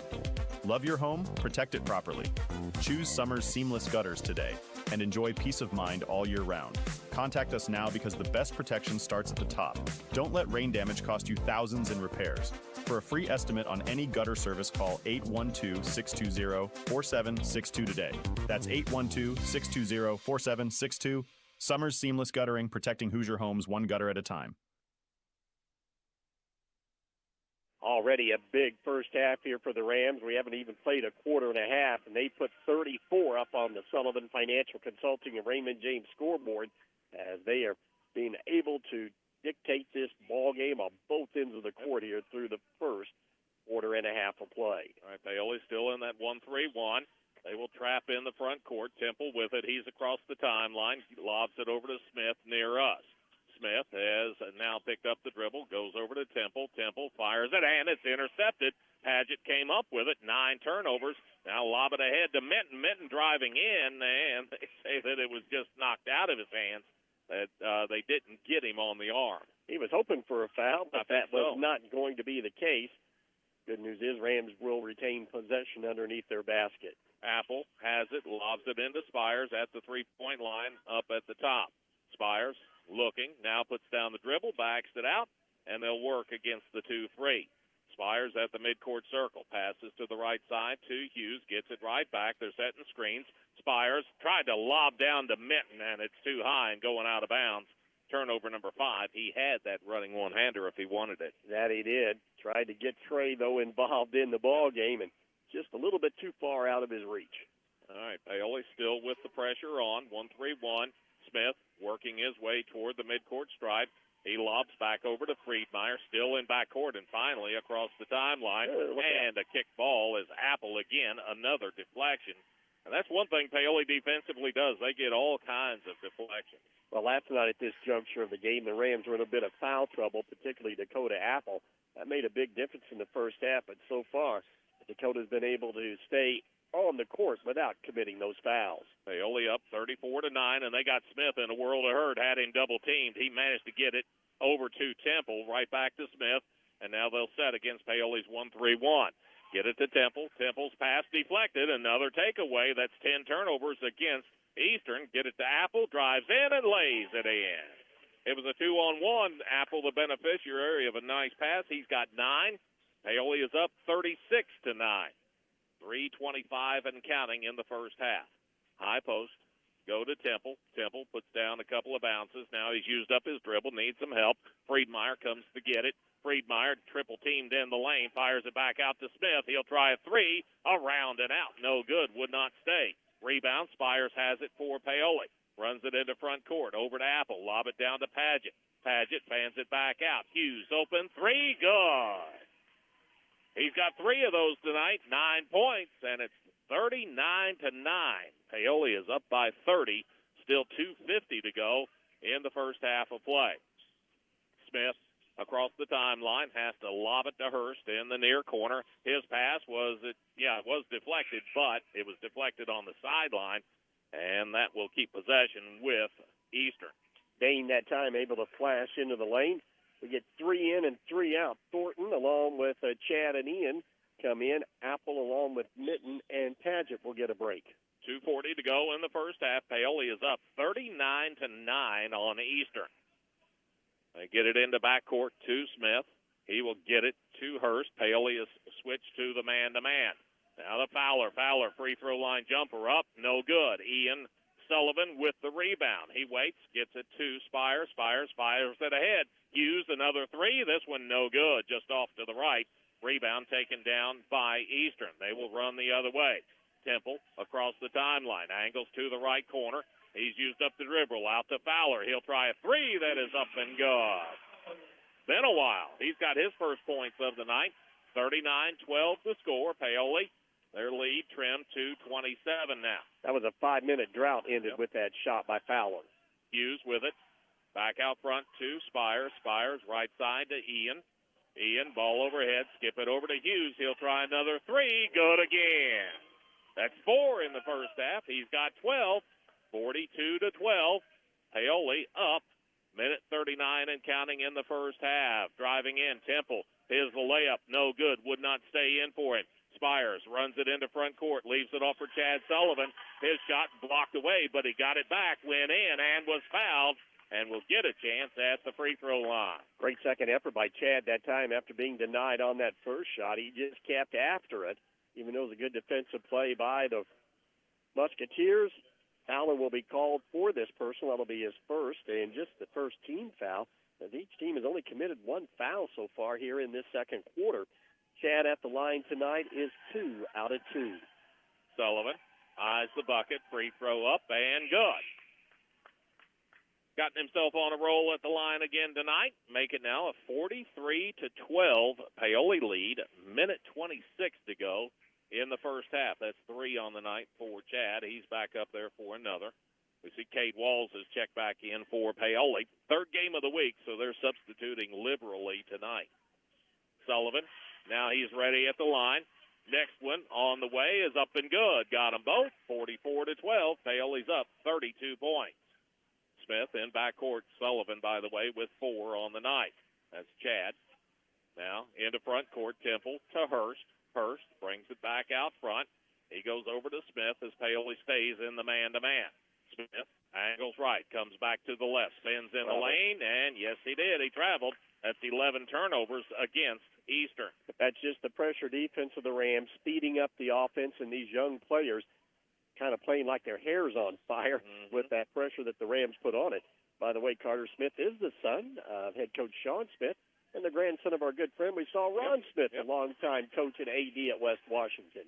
Love your home, protect it properly. Choose Summers Seamless Gutters today and enjoy peace of mind all year round. Contact us now because the best protection starts at the top. Don't let rain damage cost you thousands in repairs. For a free estimate on any gutter service, call 812-620-4762 today. That's 812-620-4762. Summers Seamless Guttering, protecting Hoosier homes one gutter at a time. Already a big first half here for the Rams. We haven't even played a quarter and a half, and they put 34 up on the Sullivan Financial Consulting and Raymond James scoreboard as they are being able to dictate this ball game on both ends of the court here through the first quarter and a half of play. All right, Paoli still in that 1-3-1. They will trap in the front court. Temple with it. He's across the timeline. He lobs it over to Smith near us. Smith has now picked up the dribble, goes over to Temple. Temple fires it, and it's intercepted. Padgett came up with it. 9 turnovers. Now lob it ahead to Minton. Minton driving in, and they say that it was just knocked out of his hands, that they didn't get him on the arm. He was hoping for a foul, but that was so. not going to be the case. Good news is Rams will retain possession underneath their basket. Apple has it, lobs it into Spires at the three-point line up at the top. Spires looking, now puts down the dribble, backs it out, and they'll work against the 2-3. Spires at the midcourt circle, passes to the right side to Hughes, gets it right back. They're setting screens. Spires tried to lob down to Minton, and it's too high and going out of bounds. Turnover number 5. He had that running one-hander if he wanted it. That he did. Tried to get Trey, though, involved in the ball game, and just a little bit too far out of his reach. All right, Paoli still with the pressure on. 1-3-1. Smith working his way toward the midcourt stripe. He lobs back over to Friedmeier, still in backcourt, and finally across the timeline. And a kick ball is Apple again, another deflection. And that's one thing Paoli defensively does. They get all kinds of deflections. Well, last night at this juncture of the game, the Rams were in a bit of foul trouble, particularly Dakota Apple. That made a big difference in the first half, but so far Dakota's been able to stay on the court without committing those fouls. Paoli up 34-9, and they got Smith in a world of hurt, had him double-teamed. He managed to get it over to Temple, right back to Smith, and now they'll set against Paoli's 1-3-1. Get it to Temple. Temple's pass deflected. Another takeaway. That's 10 turnovers against Eastern. Get it to Apple, drives in, and lays it in. It was a 2-on-1. Apple the beneficiary of a nice pass. He's got 9. Paoli is up 36-9. 3:25 and counting in the first half. High post, go to Temple. Temple puts down a couple of bounces. Now he's used up his dribble, needs some help. Friedmeier comes to get it. Friedmeier triple-teamed in the lane, fires it back out to Smith. He'll try a 3, around and out. No good, would not stay. Rebound, Spires has it for Paoli. Runs it into front court, over to Apple. Lob it down to Padgett. Padgett fans it back out. Hughes open, 3, good. He's got 3 of those tonight, 9 points, and it's 39-9. Paoli is up by 30, still 2:50 to go in the first half of play. Smith across the timeline has to lob it to Hurst in the near corner. His pass was deflected, but it was deflected on the sideline, and that will keep possession with Eastern. Dane that time able to flash into the lane. We get 3 in and 3 out. Thornton along with Chad and Ian come in. Apple along with Minton and Padgett will get a break. 2:40 to go in the first half. Paoli is up 39-9 on Eastern. They get it into backcourt to Smith. He will get it to Hurst. Paoli is switched to the man-to-man. Now the Fowler free throw line jumper up, no good. Ian Sullivan with the rebound. He waits, gets it to Spires. Spires fires it ahead. Hughes another 3. This one no good, just off to the right. Rebound taken down by Eastern. They will run the other way. Temple across the timeline, angles to the right corner. He's used up the dribble, out to Fowler. He'll try a 3 that is up and good. Been a while. He's got his first points of the night. 39-12 the score. Paoli, their lead trimmed to 27 now. That was a 5-minute drought ended with that shot by Fowler. Hughes with it. Back out front to Spires. Spires right side to Ian. Ian, ball overhead. Skip it over to Hughes. He'll try another 3. Good again. That's 4 in the first half. He's got 12. 42-12. Paoli up. Minute 39 and counting in the first half. Driving in, Temple. Here's the layup. No good. Would not stay in for him. Spires runs it into front court. Leaves it off for Chad Sullivan. His shot blocked away, but he got it back. Went in and was fouled. And will get a chance at the free throw line. Great second effort by Chad that time after being denied on that first shot. He just kept after it, even though it was a good defensive play by the Musketeers. Fowler will be called for this personal. That'll be his first and just the first team foul. as each team has only committed one foul so far here in this second quarter. Chad at the line tonight is 2 out of 2. Sullivan eyes the bucket, free throw up and good. Gotten himself on a roll at the line again tonight. Make it now a 43-12 Paoli lead. Minute 26 to go in the first half. That's 3 on the night for Chad. He's back up there for another. We see Cade Walls has checked back in for Paoli. Third game of the week, so they're substituting liberally tonight. Sullivan, now he's ready at the line. Next one on the way is up and good. Got them both, 44-12. Paoli's up 32 points. Smith in backcourt. Sullivan, by the way, with 4 on the night. That's Chad. Now into front court. Temple to Hurst. Hurst brings it back out front. He goes over to Smith as Paoli stays in the man-to-man. Smith angles right, comes back to the left, spins in the lane, and yes, he did. He traveled. That's 11 turnovers against Eastern. That's just the pressure defense of the Rams, speeding up the offense, and these young players kind of playing like their hair's on fire with that pressure that the Rams put on it. By the way, Carter Smith is the son of head coach Sean Smith and the grandson of our good friend we saw, Ron Smith, a longtime coach and AD at West Washington.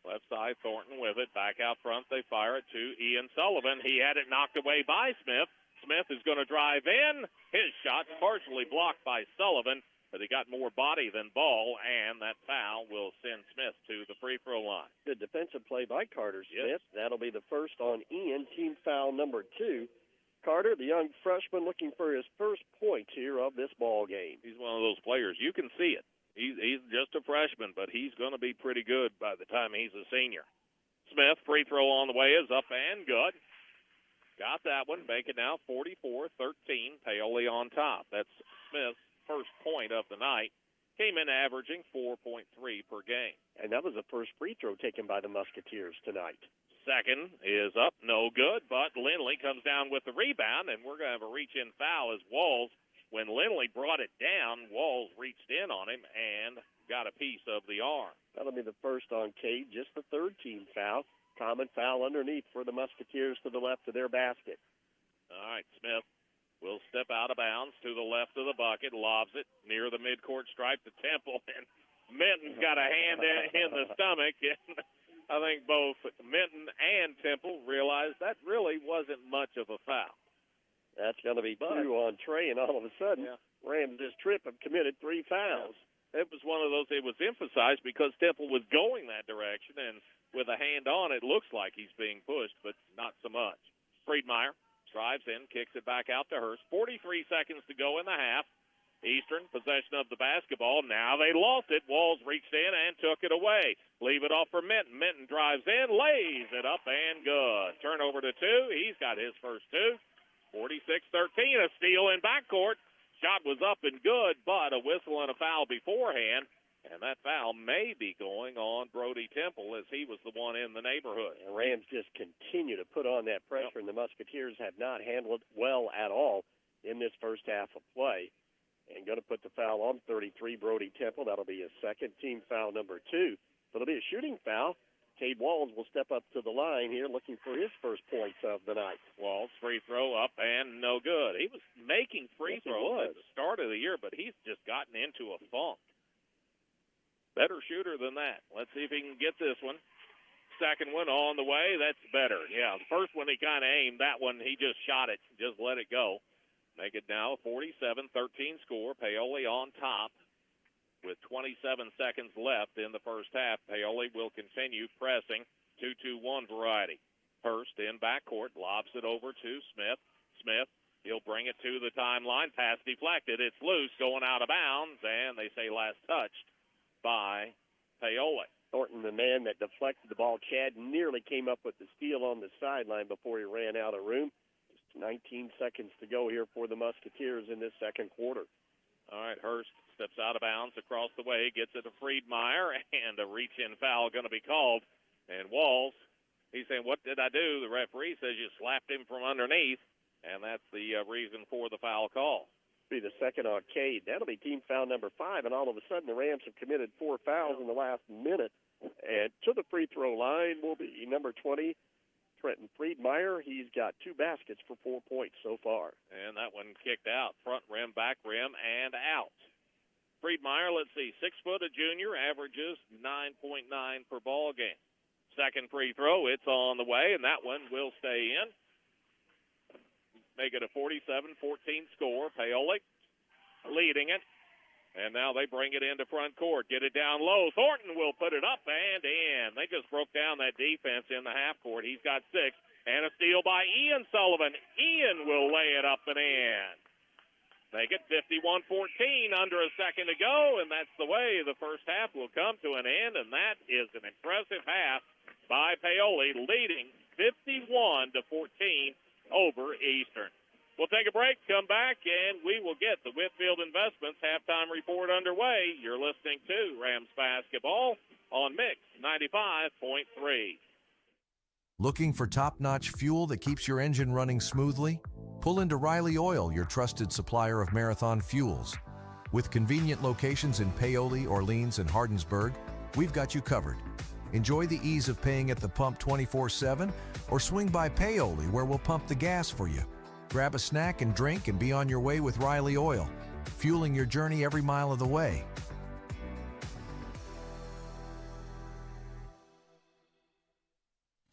Left side, Thornton with it. Back out front, they fire it to Ian Sullivan. He had it knocked away by Smith. Smith is going to drive in. His shot partially blocked by Sullivan, but he got more body than ball, and that foul will send Smith to the free throw line. Good defensive play by Carter Smith. Yes. That'll be the first on Ian, team foul number 2. Carter, the young freshman, looking for his first points here of this ball game. He's one of those players. You can see it. He's just a freshman, but he's going to be pretty good by the time he's a senior. Smith, free throw on the way, is up and good. Got that one. Make it now 44-13. Paoli on top. That's Smith's first point of the night. Came in averaging 4.3 per game. And that was the first free throw taken by the Musketeers tonight. Second is up, no good, but Lindley comes down with the rebound, and we're going to have a reach-in foul as Walls. When Lindley brought it down, Walls reached in on him and got a piece of the arm. That'll be the first on Cade, just the third team foul. Common foul underneath for the Musketeers to the left of their basket. All right, Smith will step out of bounds to the left of the bucket, lobs it near the midcourt stripe to Temple, and Minton's got a hand in the stomach. And I think both Minton and Temple realized that really wasn't much of a foul. That's going to be 2 on Trey, and all of a sudden, Rams this trip have committed 3 fouls. It was one of those, it was emphasized because Temple was going that direction, and with a hand on it, looks like he's being pushed, but not so much. Friedmeier drives in, kicks it back out to Hurst. 43 seconds to go in the half. Eastern, possession of the basketball. Now they lost it. Walls reached in and took it away. Leave it off for Minton. Minton drives in, lays it up, and good. Turnover to 2. He's got his first 2. 46-13, a steal in backcourt. Shot was up and good, but a whistle and a foul beforehand. And that foul may be going on Brody Temple as he was the one in the neighborhood. The Rams just continue to put on that pressure, and the Musketeers have not handled it well at all in this first half of play. And going to put the foul on 33, Brody Temple. That'll be his second, team foul number 2. So it'll be a shooting foul. Cade Walls will step up to the line here looking for his first points of the night. Walls, free throw up and no good. He was making free throws at the start of the year, but he's just gotten into a funk. Better shooter than that. Let's see if he can get this one. Second one on the way. That's better. Yeah, the first one he kind of aimed. That one he just shot it, just let it go. Make it now a 47-13 score. Paoli on top. With 27 seconds left in the first half, Paoli will continue pressing 2-2-1 variety. Hurst in backcourt, lobs it over to Smith. Smith, he'll bring it to the timeline. Pass deflected. It's loose, going out of bounds, and they say last touched by Paoli. Thornton, the man that deflected the ball. Chad nearly came up with the steal on the sideline before he ran out of room. Just 19 seconds to go here for the Musketeers in this second quarter. All right, Hurst steps out of bounds across the way, gets it to Friedmeier, and a reach-in foul going to be called. And Walls, he's saying, what did I do? The referee says you slapped him from underneath, and that's the reason for the foul call. Be the second on Cade. That'll be team foul number 5, and all of a sudden the Rams have committed 4 fouls in the last minute. And to the free throw line will be number 20, Trenton Friedmeyer. He's got 2 baskets for 4 points so far. And that one kicked out. Front rim, back rim, and out. Friedmeyer, let's see, 6 foot, a junior, averages 9.9 per ball game. Second free throw, it's on the way, and that one will stay in. Make it a 47-14 score. Paoli leading it. And now they bring it into front court. Get it down low. Thornton will put it up and in. They just broke down that defense in the half court. He's got 6. And a steal by Ian Sullivan. Ian will lay it up and in. Make it 51-14, under a second to go, and that's the way the first half will come to an end, and that is an impressive half by Paoli, leading 51-14 over Eastern. We'll take a break, come back, and we will get the Whitfield Investments halftime report underway. You're listening to Rams basketball on Mix 95.3. Looking for top-notch fuel that keeps your engine running smoothly? Pull into Riley Oil, your trusted supplier of marathon fuels. With convenient locations in Paoli, Orleans, and Hardinsburg, we've got you covered. Enjoy the ease of paying at the pump 24/7, or swing by Paoli, where we'll pump the gas for you. Grab a snack and drink and be on your way with Riley Oil, fueling your journey every mile of the way.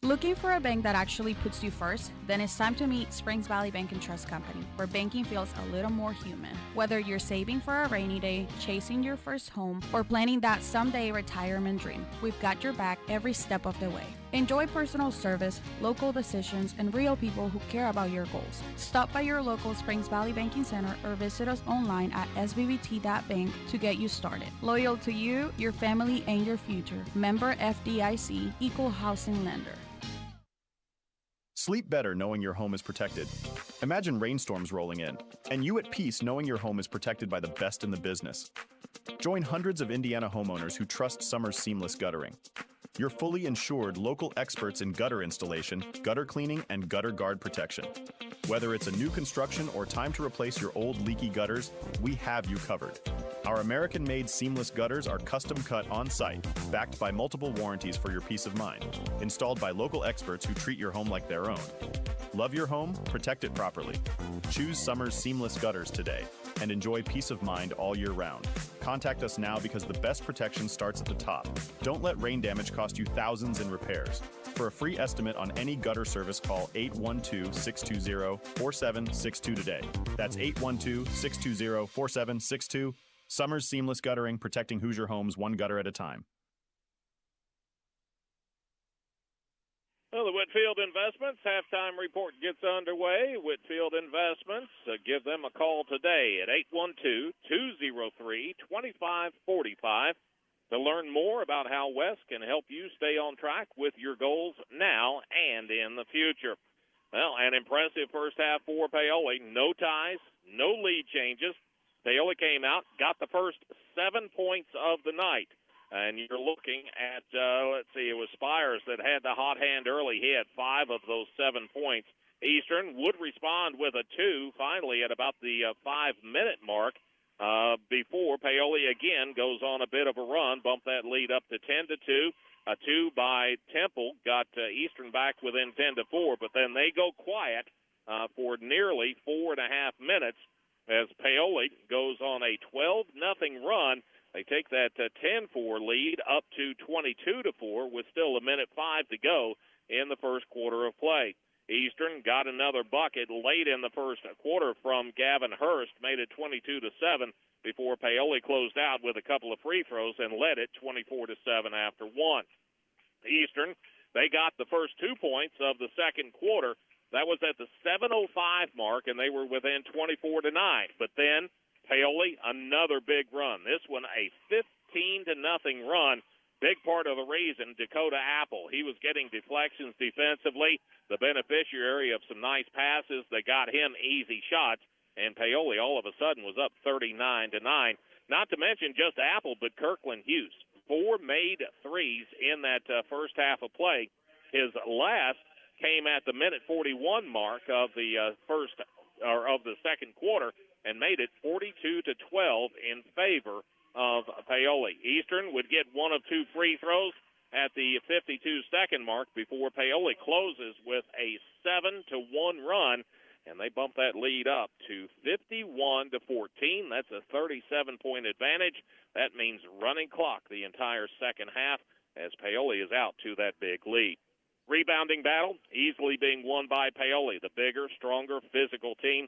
Looking for a bank that actually puts you first? Then it's time to meet Springs Valley Bank and Trust Company, where banking feels a little more human. Whether you're saving for a rainy day, chasing your first home, or planning that someday retirement dream, we've got your back every step of the way. Enjoy personal service, local decisions, and real people who care about your goals. Stop by your local Springs Valley Banking Center or visit us online at svbt.bank to get you started. Loyal to you, your family, and your future. Member FDIC, Equal Housing Lender. Sleep better knowing your home is protected. Imagine rainstorms rolling in, and you at peace knowing your home is protected by the best in the business. Join hundreds of Indiana homeowners who trust Summers Seamless Guttering. Your fully insured local experts in gutter installation, gutter cleaning, and gutter guard protection. Whether it's a new construction or time to replace your old leaky gutters, we have you covered. Our American-made seamless gutters are custom cut on-site, backed by multiple warranties for your peace of mind, installed by local experts who treat your home like their own. Love your home, protect it properly. Choose Summers Seamless Gutters today and enjoy peace of mind all year round. Contact us now because the best protection starts at the top. Don't let rain damage cost you thousands in repairs. For a free estimate on any gutter service, call 812-620-4762 today. That's 812-620-4762. Summers Seamless Guttering, protecting Hoosier homes one gutter at a time. Well, the Whitfield Investments halftime report gets underway. Whitfield Investments, give them a call today at 812-203-2545 to learn more about how West can help you stay on track with your goals now and in the future. Well, an impressive first half for Paoli. No ties, no lead changes. Paoli came out, got the first 7 points of the night. And you're looking at, it was Spires that had the hot hand early. He had 5 of those 7 points. Eastern would respond with a 2 finally at about the 5-minute mark before Paoli again goes on a bit of a run, bump that lead up to 10-2. A 2 by Temple got Eastern back within 10-4, but then they go quiet for nearly 4.5 minutes as Paoli goes on a 12-0 run. They take that 10-4 lead up to 22-4 with still 1:05 to go in the first quarter of play. Eastern got another bucket late in the first quarter from Gavin Hurst, made it 22-7 before Paoli closed out with a couple of free throws and led it 24-7 after one. Eastern, they got the first 2 points of the second quarter. That was at the 7:05 mark, and they were within 24-9. But then Paoli, another big run. This one a 15-0 run. Big part of the reason, Dakota Apple. He was getting deflections defensively, the beneficiary of some nice passes that got him easy shots, and Paoli all of a sudden was up 39-9. Not to mention just Apple, but Kirkland Hughes. 4 made threes in that first half of play. His last came at the minute 41 mark of the second quarter, and made it 42-12 in favor of Paoli. Eastern would get 1 of 2 free throws. at the 52-second mark before Paoli closes with a 7-1 run, and they bump that lead up to 51-14. That's a 37-point advantage. That means running clock the entire second half as Paoli is out to that big lead. Rebounding battle easily being won by Paoli, the bigger, stronger, physical team.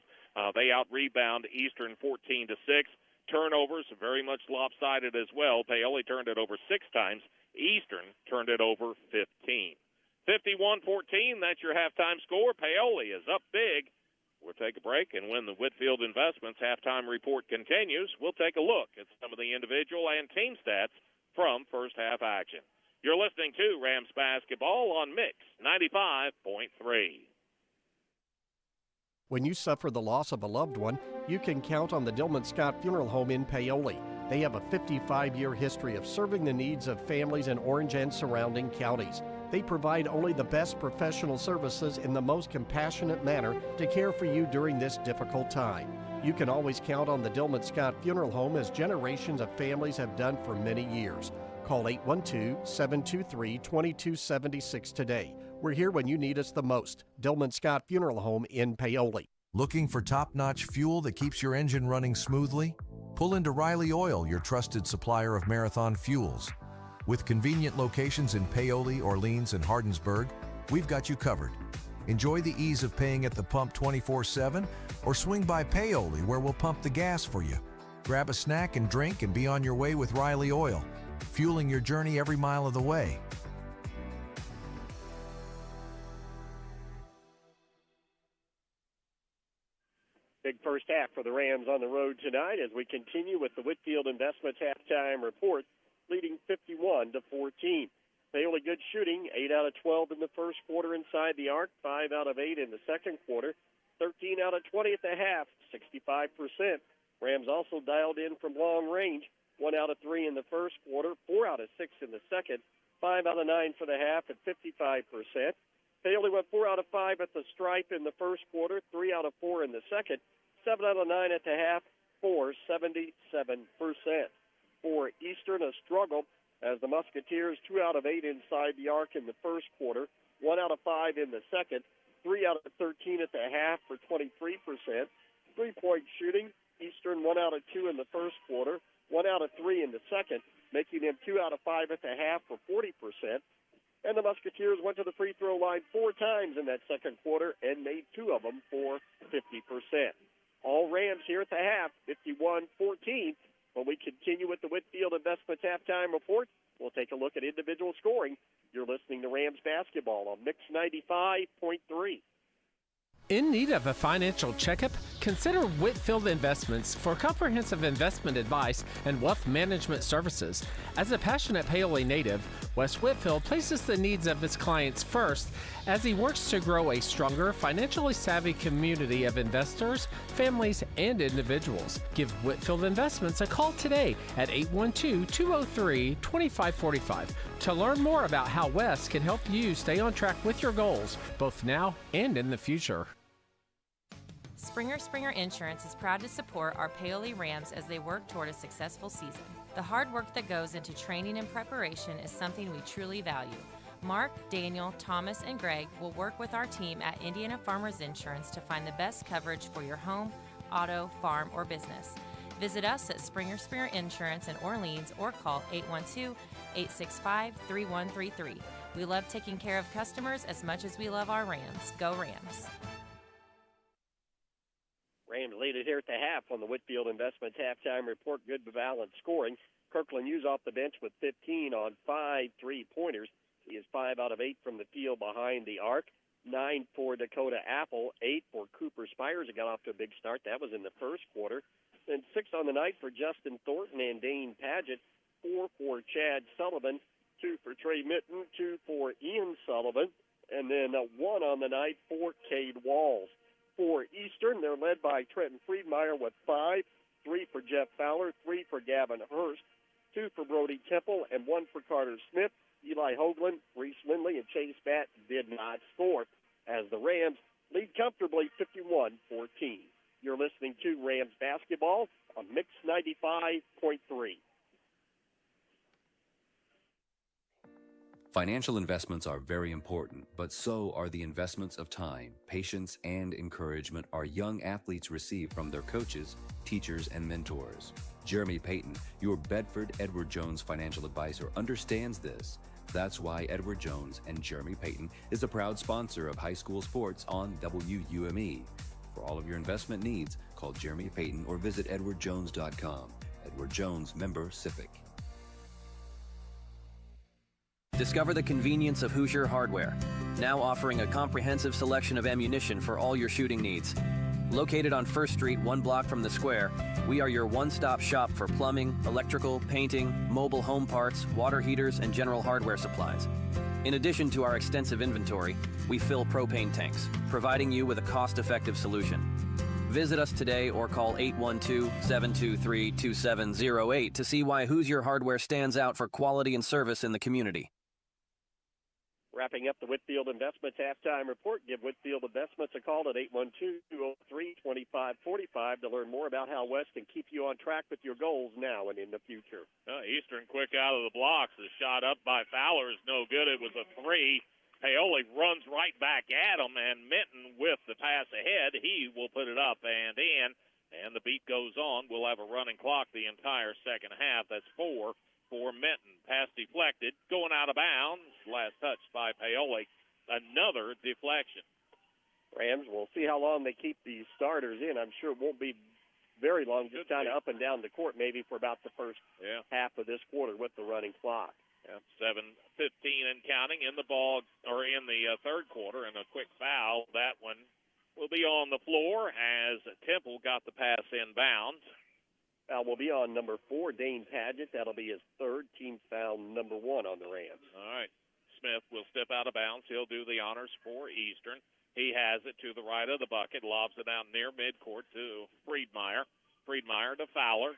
They out-rebound Eastern 14-6. Turnovers very much lopsided as well. Paoli turned it over 6 times. Eastern turned it over 15. 51-14, that's your halftime score. Paoli is up big. We'll take a break, and when the Whitfield Investments halftime report continues, we'll take a look at some of the individual and team stats from first half action. You're listening to Rams basketball on Mix 95.3. When you suffer the loss of a loved one, you can count on the Dillman Scott Funeral Home in Paoli. They have a 55-year history of serving the needs of families in Orange and surrounding counties. They provide only the best professional services in the most compassionate manner to care for you during this difficult time. You can always count on the Dillman Scott Funeral Home, as generations of families have done for many years. Call 812-723-2276 today. We're here when you need us the most. Dillman Scott Funeral Home in Paoli. Looking for top-notch fuel that keeps your engine running smoothly? Pull into Riley Oil, your trusted supplier of marathon fuels. With convenient locations in Paoli, Orleans, and Hardinsburg, we've got you covered. Enjoy the ease of paying at the pump 24/7, or swing by Paoli, where we'll pump the gas for you. Grab a snack and drink and be on your way with Riley Oil, fueling your journey every mile of the way. Big first half for the Rams on the road tonight as we continue with the Whitfield Investments halftime report, leading 51-14. Paoli good shooting, 8 out of 12 in the first quarter inside the arc, 5 out of 8 in the second quarter, 13 out of 20 at the half, 65%. Rams also dialed in from long range, 1 out of 3 in the first quarter, 4 out of 6 in the second, 5 out of 9 for the half at 55%. Paoli went 4 out of 5 at the stripe in the first quarter, 3 out of 4 in the second, 7 out of 9 at the half, for 77%. For Eastern, a struggle as the Musketeers 2 out of 8 inside the arc in the first quarter, 1 out of 5 in the second, 3 out of 13 at the half for 23%. Three-point shooting, Eastern 1 out of 2 in the first quarter, 1 out of 3 in the second, making them 2 out of 5 at the half for 40%. And the Musketeers went to the free throw line 4 times in that second quarter and made 2 of them for 50%. All Rams here at the half, 51-14. When we continue with the Whitfield Investments halftime report, we'll take a look at individual scoring. You're listening to Rams basketball on Mix 95.3. In need of a financial checkup? Consider Whitfield Investments for comprehensive investment advice and wealth management services. As a passionate Paoli native, Wes Whitfield places the needs of his clients first as he works to grow a stronger, financially savvy community of investors, families, and individuals. Give Whitfield Investments a call today at 812-203-2545 to learn more about how Wes can help you stay on track with your goals, both now and in the future. Springer Insurance is proud to support our Paoli Rams as they work toward a successful season. The hard work that goes into training and preparation is something we truly value. Mark, Daniel, Thomas, and Greg will work with our team at Indiana Farmers Insurance to find the best coverage for your home, auto, farm, or business. Visit us at Springer Insurance in Orleans or call 812-865-3133. We love taking care of customers as much as we love our Rams. Go Rams! Rams lead it here at the half on the Whitfield Investments halftime report. Good balanced scoring. Kirkland Hughes off the bench with 15 on 5 3-pointers. He is 5 out of 8 from the field behind the arc. 9 for Dakota Apple, 8 for Cooper Spires. It got off to a big start. That was in the first quarter. Then 6 on the night for Justin Thornton and Dane Padgett. 4 for Chad Sullivan. 2 for Trey Mitten. 2 for Ian Sullivan. And then 1 on the night for Cade Walls. For Eastern, they're led by Trenton Friedmeier with 5, 3 for Jeff Fowler, 3 for Gavin Hurst, 2 for Brody Temple, and 1 for Carter Smith. Eli Hoagland, Reese Lindley, and Chase Batt did not score as the Rams lead comfortably 51-14. You're listening to Rams basketball on Mix 95.3. Financial investments are very important, but so are the investments of time, patience, and encouragement our young athletes receive from their coaches, teachers, and mentors. Jeremy Payton, your Bedford Edward Jones financial advisor, understands this. That's why Edward Jones and Jeremy Payton is a proud sponsor of high school sports on WUME. For all of your investment needs, call Jeremy Payton or visit edwardjones.com. Edward Jones, member SIPC. Discover the convenience of Hoosier Hardware, now offering a comprehensive selection of ammunition for all your shooting needs. Located on 1st Street, 1 block from the square, we are your one-stop shop for plumbing, electrical, painting, mobile home parts, water heaters, and general hardware supplies. In addition to our extensive inventory, we fill propane tanks, providing you with a cost-effective solution. Visit us today or call 812-723-2708 to see why Hoosier Hardware stands out for quality and service in the community. Wrapping up the Whitfield Investments halftime report, give Whitfield Investments a call at 812-203-2545 to learn more about how West can keep you on track with your goals now and in the future. Eastern quick out of the blocks. The shot up by Fowler is no good. It was a 3. Paoli runs right back at him, and Minton with the pass ahead. He will put it up and in, and the beat goes on. We'll have a running clock the entire second half. That's 4 for Minton. Pass deflected, going out of bounds. Last touch by Paoli. Another deflection. Rams, we'll see how long they keep these starters in. I'm sure it won't be very long, just kind of up and down the court maybe for about the first half of this quarter with the running clock. 7:15 and counting in the ball, or in the third quarter, and a quick foul. That one will be on the floor as Temple got the pass inbounds. Foul will be on number 4, Dane Padgett. That'll be his third, team foul number 1 on the Rams. All right. Smith will step out of bounds. He'll do the honors for Eastern. He has it to the right of the bucket, lobs it out near midcourt to Friedmeier. Friedmeier to Fowler.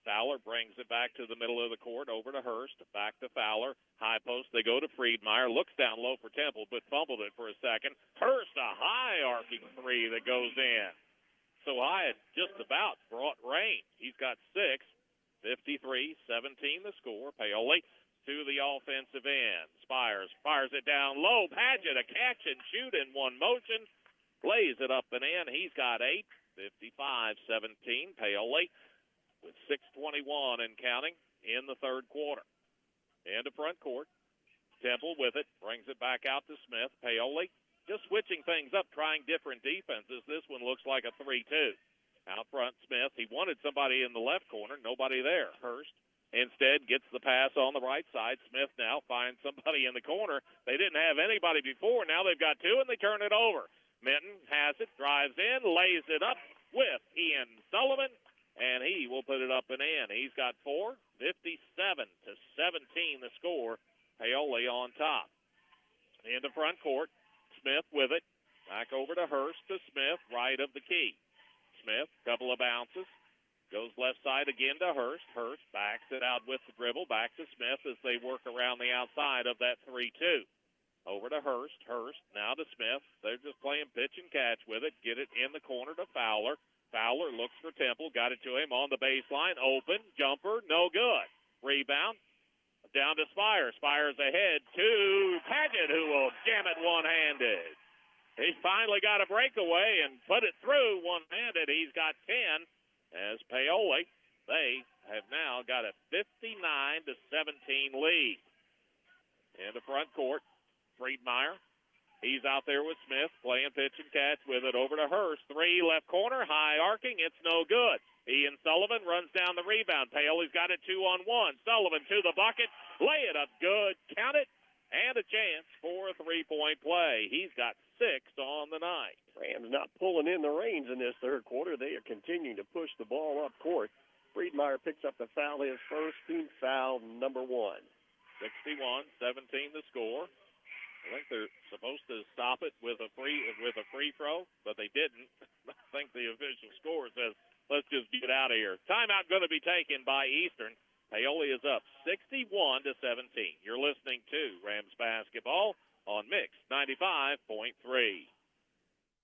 Fowler brings it back to the middle of the court, over to Hurst, back to Fowler. High post, they go to Friedmeier. Looks down low for Temple, but fumbled it for a second. Hurst, a high arcing 3 that goes in. So high it just about brought rain. He's got 6. 53-17 the score. Paoli to the offensive end. Spires fires it down low. Padgett, a catch and shoot in one motion. Lays it up and in. He's got 8. 55-17. Paoli with 6:21 and counting in the third quarter. Into front court. Temple with it. Brings it back out to Smith. Paoli just switching things up, trying different defenses. This one looks like a 3-2. Out front, Smith. He wanted somebody in the left corner. Nobody there. Hurst instead gets the pass on the right side. Smith now finds somebody in the corner. They didn't have anybody before. Now they've got 2, and they turn it over. Minton has it, drives in, lays it up with Ian Sullivan, and he will put it up and in. He's got 4. 57-17 the score. Paoli on top. Into front court. Smith with it. Back over to Hurst to Smith, right of the key. Smith, couple of bounces. Goes left side again to Hurst. Hurst backs it out with the dribble. Back to Smith as they work around the outside of that 3-2. Over to Hurst. Hurst now to Smith. They're just playing pitch and catch with it. Get it in the corner to Fowler. Fowler looks for Temple. Got it to him on the baseline. Open. Jumper. No good. Rebound. Down to Spires. Spires ahead to Padgett, who will jam it one-handed. He finally got a breakaway and put it through one-handed. He's got 10 as Paoli. They have now got a 59-17 lead. In the front court, Friedmeier. He's out there with Smith, playing pitch and catch with it over to Hurst. 3 left corner, high arcing. It's no good. Ian Sullivan runs down the rebound. Paoli's got it 2-on-1. Sullivan to the bucket. Lay it up good. Count it. And a chance for a three-point play. He's got 6 on the night. Rams not pulling in the reins in this third quarter. They are continuing to push the ball up court. Friedmeier picks up the foul, his first, team foul number 1. 61-17 the score. I think they're supposed to stop it with a free throw, but they didn't. I think the official score says, let's just get out of here. Timeout going to be taken by Eastern. Paoli is up 61-17. You're listening to Rams basketball on Mix 95.3.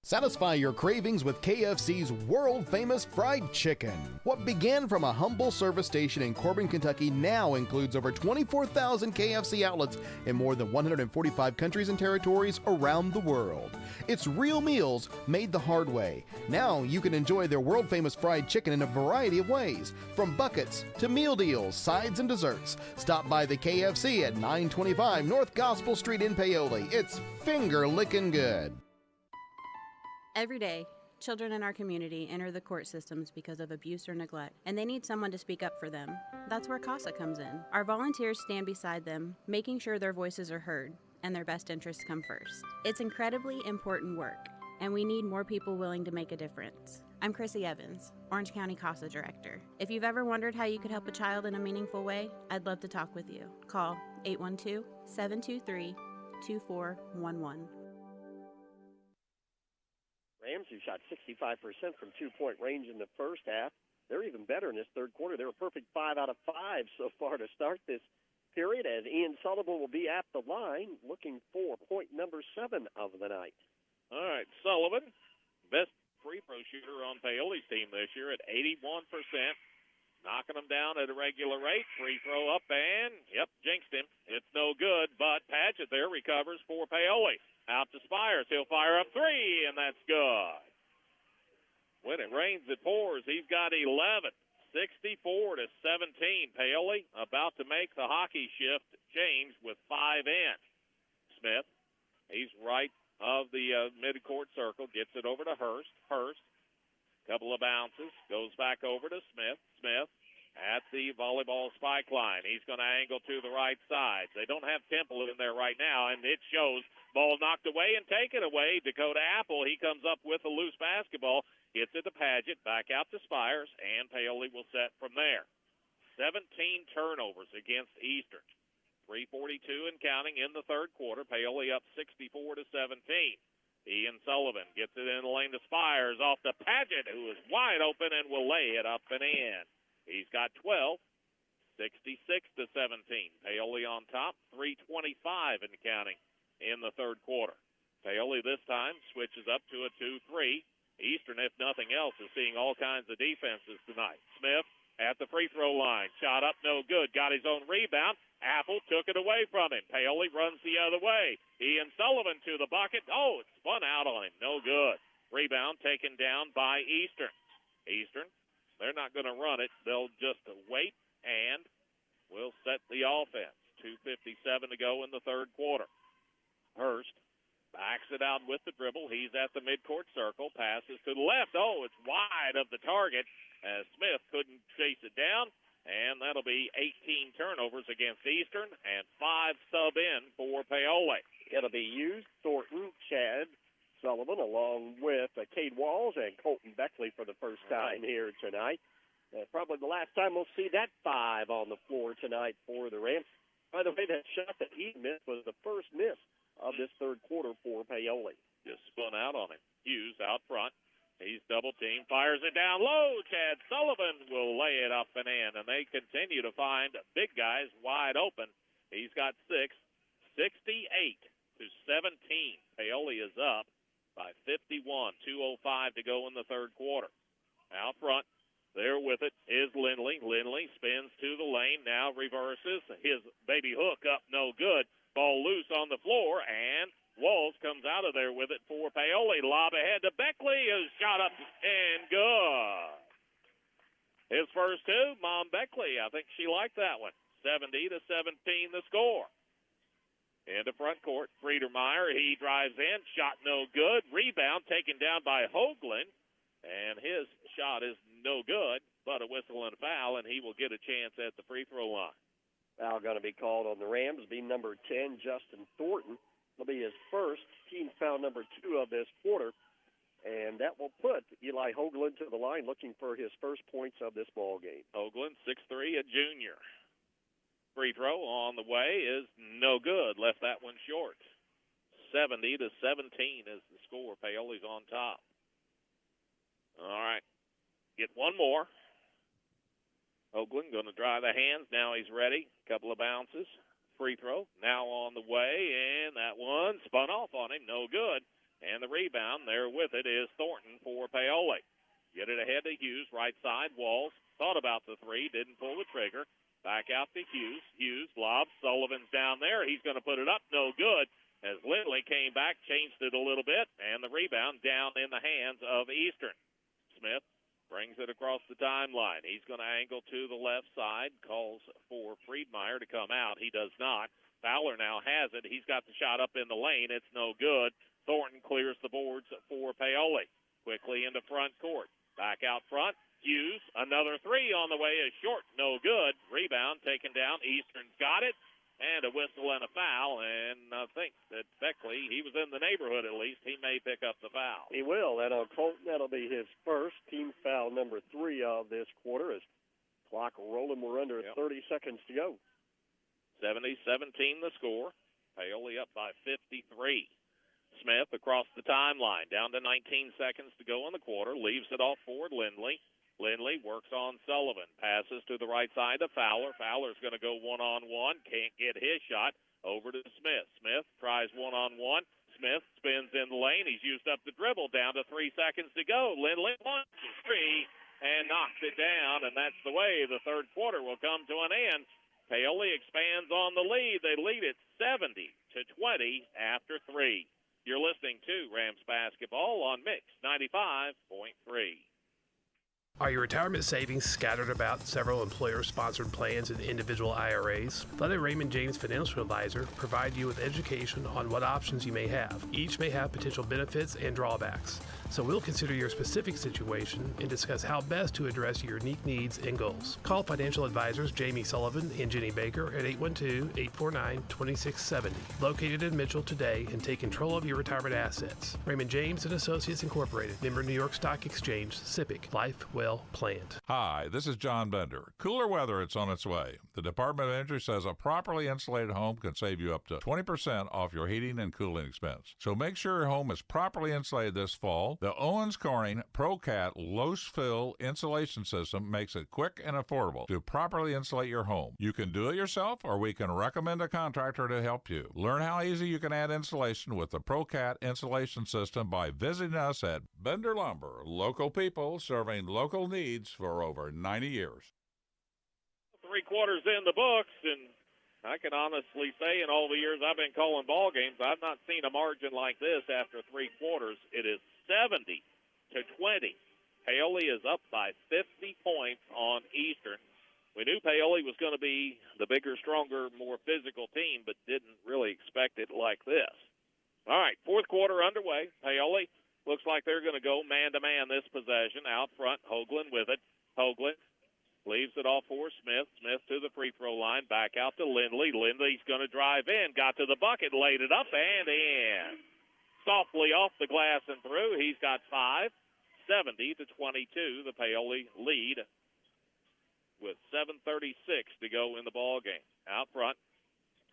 Satisfy your cravings with KFC's world-famous fried chicken. What began from a humble service station in Corbin, Kentucky now includes over 24,000 KFC outlets in more than 145 countries and territories around the world. It's real meals made the hard way. Now you can enjoy their world-famous fried chicken in a variety of ways, from buckets to meal deals, sides, and desserts. Stop by the KFC at 925 North Gospel Street in Paoli. It's finger-licking good. Every day, children in our community enter the court systems because of abuse or neglect, and they need someone to speak up for them. That's where CASA comes in. Our volunteers stand beside them, making sure their voices are heard and their best interests come first. It's incredibly important work, and we need more people willing to make a difference. I'm Chrissy Evans, Orange County CASA Director. If you've ever wondered how you could help a child in a meaningful way, I'd love to talk with you. Call 812-723-2411. Rams, who shot 65% from two-point range in the first half. They're even better in this third quarter. They're a perfect 5 out of 5 so far to start this period, as Ian Sullivan will be at the line looking for point number 7 of the night. All right, Sullivan, best free throw shooter on Paoli's team this year at 81%, knocking them down at a regular rate. Free throw up and, jinxed him. It's no good, but Padgett there recovers for Paoli. Out to Spires. He'll fire up 3, and that's good. When it rains, it pours. He's got 11, 64-17. Paoli about to make the hockey shift change with 5 in. Smith, he's right of the midcourt circle, gets it over to Hurst. Hurst, couple of bounces, goes back over to Smith. Smith at the volleyball spike line. He's going to angle to the right side. They don't have Temple in there right now, and it shows. Ball knocked away and taken away. Dakota Apple, he comes up with a loose basketball, gets it to Padgett, back out to Spires, and Paoli will set from there. 17 turnovers against Eastern. 3:42 and counting in the third quarter. Paoli up 64-17. Ian Sullivan gets it in the lane to Spires, off to Padgett, who is wide open and will lay it up and in. He's got 12, 66-17. Paoli on top, 3:25 and counting in the third quarter. Paoli this time switches up to a 2-3. Eastern, if nothing else, is seeing all kinds of defenses tonight. Smith at the free throw line. Shot up, no good. Got his own rebound. Apple took it away from him. Paoli runs the other way. Ian Sullivan to the bucket. Oh, it spun out on him. No good. Rebound taken down by Eastern. Eastern, they're not going to run it. They'll just wait and will set the offense. 2:57 to go in the third quarter. Hurst backs it out with the dribble. He's at the midcourt circle. Passes to the left. Oh, it's wide of the target as Smith couldn't chase it down. And that'll be 18 turnovers against Eastern and 5 sub in for Paoli. It'll be used. Thornton, Chad Sullivan, along with Cade Walls and Colton Beckley for the first time here tonight. Probably the last time we'll see that 5 on the floor tonight for the Rams. By the way, that shot that he missed was the first miss of this third quarter for Paoli. Just spun out on him. Hughes out front. He's double-teamed, fires it down low. Chad Sullivan will lay it up and in, and they continue to find big guys wide open. He's got 6, 68-17. Paoli is up by 51, 2:05 to go in the third quarter. Out front, there with it is Lindley. Lindley spins to the lane, now reverses. His baby hook up, no good. Ball loose on the floor, and Walls comes out of there with it for Paoli. Lob ahead to Beckley, who's shot up and good. His first 2, Mom Beckley, I think she liked that one. 70-17 the score. Into front court, Friedermeyer, he drives in, shot no good. Rebound taken down by Hoagland, and his shot is no good, but a whistle and a foul, and he will get a chance at the free throw line. Foul going to be called on the Rams. Be number 10, Justin Thornton. It'll be his first team foul number 2 of this quarter, and that will put Eli Hoagland to the line looking for his first points of this ball game. Hoagland, 6'3", a junior. Free throw on the way is no good. Left that one short. 70-17 is the score. Paoli's on top. All right. Get one more. Hoagland going to dry the hands. Now he's ready. Couple of bounces. Free throw now on the way, and that one spun off on him. No good. And the rebound there with it is Thornton for Paoli. Get it ahead to Hughes, right side. Walls thought about the three, didn't pull the trigger. Back out to Hughes. Hughes lobs. Sullivan's down there. He's going to put it up. No good. As Lindley came back, changed it a little bit, and the rebound down in the hands of Eastern. Smith brings it across the timeline. He's going to angle to the left side. Calls for Friedmeier to come out. He does not. Fowler now has it. He's got the shot up in the lane. It's no good. Thornton clears the boards for Paoli. Quickly into front court. Back out front. Hughes, another three on the way is short. No good. Rebound taken down. Eastern's got it. And a whistle and a foul. And I think that Beckley, he was in the neighborhood at least. He may pick up the foul. He will. That'll be his first team foul number 3 of this quarter. As clock rolling, we're under 30 seconds to go. 70-17 the score. Paoli up by 53. Smith across the timeline, down to 19 seconds to go in the quarter, leaves it off for Lindley. Lindley works on Sullivan, passes to the right side to Fowler. Fowler's going to go one-on-one, can't get his shot. Over to Smith. Smith tries one-on-one. Smith spins in the lane. He's used up the dribble, down to 3 seconds to go. Lindley launches three and knocks it down, and that's the way the third quarter will come to an end. Paoli expands on the lead. They lead it 70-20 after 3. You're listening to Rams Basketball on Mix 95.3. Are your retirement savings scattered about several employer-sponsored plans and individual IRAs? Let a Raymond James financial advisor provide you with education on what options you may have. Each may have potential benefits and drawbacks. So we'll consider your specific situation and discuss how best to address your unique needs and goals. Call financial advisors Jamie Sullivan and Jenny Baker at 812-849-2670. Located in Mitchell today and take control of your retirement assets. Raymond James & Associates Incorporated. Member New York Stock Exchange. SIPC. Life well planned. Hi, this is John Bender. Cooler weather, it's on its way. The Department of Energy says a properly insulated home can save you up to 20% off your heating and cooling expense. So make sure your home is properly insulated this fall. The Owens Corning ProCat Low-Fill Insulation System makes it quick and affordable to properly insulate your home. You can do it yourself, or we can recommend a contractor to help you. Learn how easy you can add insulation with the ProCat Insulation System by visiting us at Bender Lumber. Local people serving local needs for over 90 years. 3 quarters in the books, and I can honestly say in all the years I've been calling ball games, I've not seen a margin like this after 3 quarters. It is 70-20. Paoli is up by 50 points on Eastern. We knew Paoli was going to be the bigger, stronger, more physical team, but didn't really expect it like this. All right, fourth quarter underway. Paoli looks like they're going to go man-to-man this possession. Out front, Hoagland with it. Hoagland leaves it off for Smith. Smith to the free throw line. Back out to Lindley. Lindley's going to drive in. Got to the bucket. Laid it up and in. Softly off the glass and through. He's got 5. 70-22. The Paoli lead with 7:36 to go in the ball game. Out front,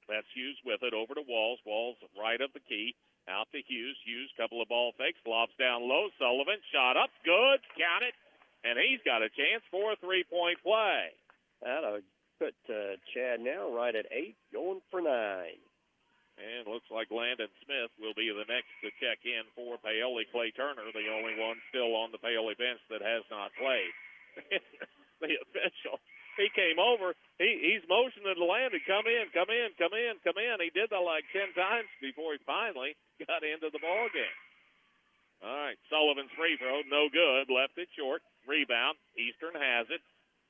that's Hughes with it. Over to Walls. Walls right of the key. Out to Hughes. Hughes, couple of ball fakes. Lobs down low. Sullivan, shot up. Good. Count it. And he's got a chance for a three-point play. That'll put Chad now right at 8, going for 9. And looks like Landon Smith will be the next to check in for Paoli. Clay Turner, the only one still on the Paoli bench that has not played. The official, he came over. He's motioning to Landon, come in, come in, come in, come in. He did that like 10 times before he finally got into the ball game. All right, Sullivan's free throw, no good. Left it short. Rebound. Eastern has it.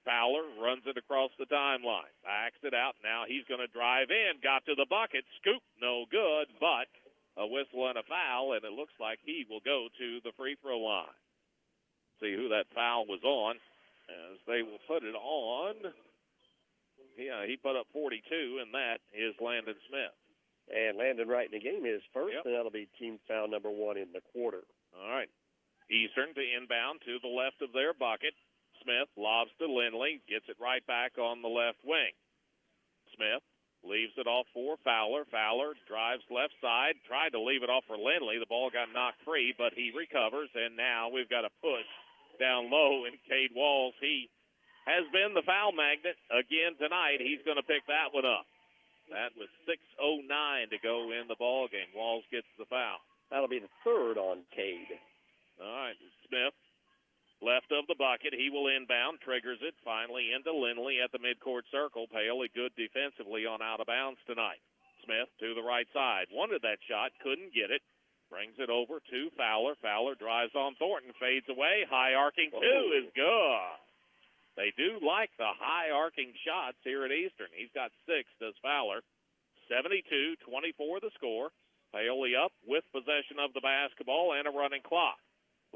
Fowler runs it across the timeline. Backs it out. Now he's going to drive in. Got to the bucket. Scoop. No good, but a whistle and a foul, and it looks like he will go to the free throw line. See who that foul was on, as they will put it on. Yeah, he put up 42, and that is Landon Smith. And Landon right in the game is first, and that'll be team foul number 1 in the quarter. All right. Eastern to inbound to the left of their bucket. Smith lobs to Lindley, gets it right back on the left wing. Smith leaves it off for Fowler. Fowler drives left side, tried to leave it off for Lindley. The ball got knocked free, but he recovers, and now we've got a push down low, and Cade Walls, he has been the foul magnet again tonight. He's going to pick that one up. That was 6:09 to go in the ball game. Walls gets the foul. That'll that'll be the third on Cade. All right, Smith, left of the bucket. He will inbound, triggers it, finally into Lindley at the midcourt circle. Paoli good defensively on out of bounds tonight. Smith to the right side. Wanted that shot, couldn't get it. Brings it over to Fowler. Fowler drives on Thornton, fades away. High arcing two is good. They do like the high arcing shots here at Eastern. He's got 6, does Fowler. 72-24 the score. Paoli up with possession of the basketball and a running clock.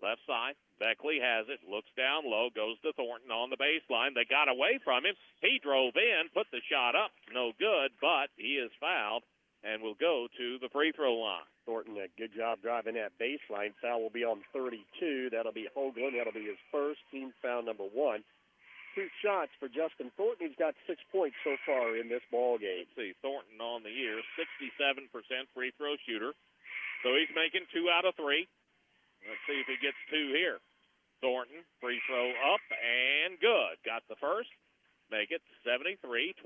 Left side, Beckley has it, looks down low, goes to Thornton on the baseline. They got away from him. He drove in, put the shot up, no good, but he is fouled and will go to the free throw line. Thornton, a good job driving that baseline. Foul will be on 32. That'll be Hoagland. That'll be his first, team foul number 1. 2 shots for Justin Thornton. He's got 6 points so far in this ball game. Let's see, Thornton on the year, 67% free throw shooter. So he's making 2 out of 3. Let's see if he gets 2 here. Thornton, free throw up and good. Got the first. Make it 73-24.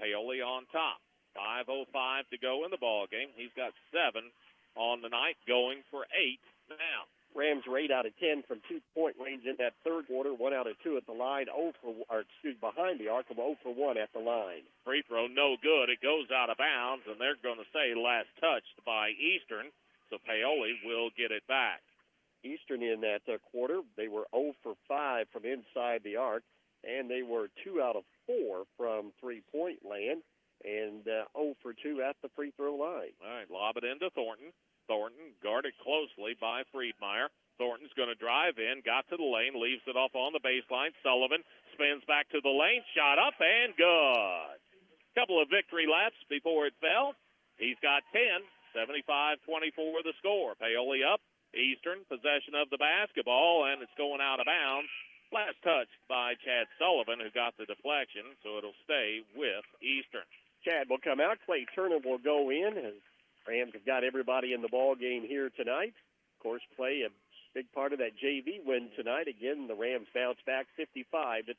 Paoli on top. 5:05 to go in the ball game. He's got 7 on the night, going for 8 now. Rams are 8 out of 10 from 2-point range in that third quarter. 1 out of 2 at the line. Behind the arc of 0 for 1 at the line. Free throw no good. It goes out of bounds, and they're going to say last touched by Eastern. So Paoli will get it back. Eastern in that quarter, they were 0 for 5 from inside the arc, and they were 2 out of 4 from three-point land, and 0 for 2 at the free throw line. All right, lob it into Thornton. Thornton guarded closely by Friedmeier. Thornton's going to drive in, got to the lane, leaves it off on the baseline. Sullivan spins back to the lane, shot up and good. Couple of victory laps before it fell. He's got 10, 75-24 the score. Paoli up. Eastern, possession of the basketball, and it's going out of bounds. Last touch by Chad Sullivan, who got the deflection, so it'll stay with Eastern. Chad will come out. Clay Turner will go in. As Rams have got everybody in the ball game here tonight. Of course, Clay, a big part of that JV win tonight. Again, the Rams bounce back 55-38.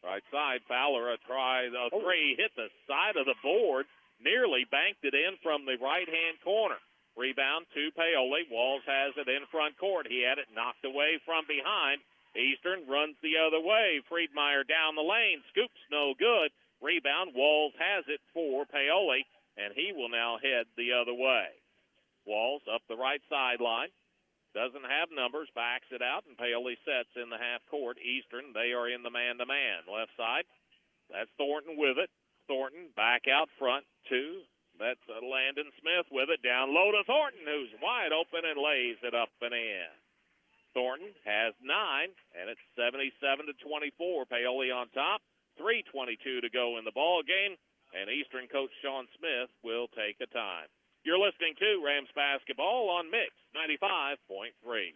Right side, Fowler, a three, hit the side of the board, nearly banked it in from the right-hand corner. Rebound to Paoli. Walls has it in front court. He had it knocked away from behind. Eastern runs the other way. Friedmeier down the lane. Scoops no good. Rebound. Walls has it for Paoli, and he will now head the other way. Walls up the right sideline. Doesn't have numbers. Backs it out, and Paoli sets in the half court. Eastern, they are in the man-to-man. Left side. That's Thornton with it. Thornton back out front to... That's Landon Smith with it. Down low to Thornton, who's wide open and lays it up and in. Thornton has 9, and it's 77-24. Paoli on top. 3:22 to go in the ball game, and Eastern coach Sean Smith will take a time. You're listening to Rams basketball on Mix 95.3.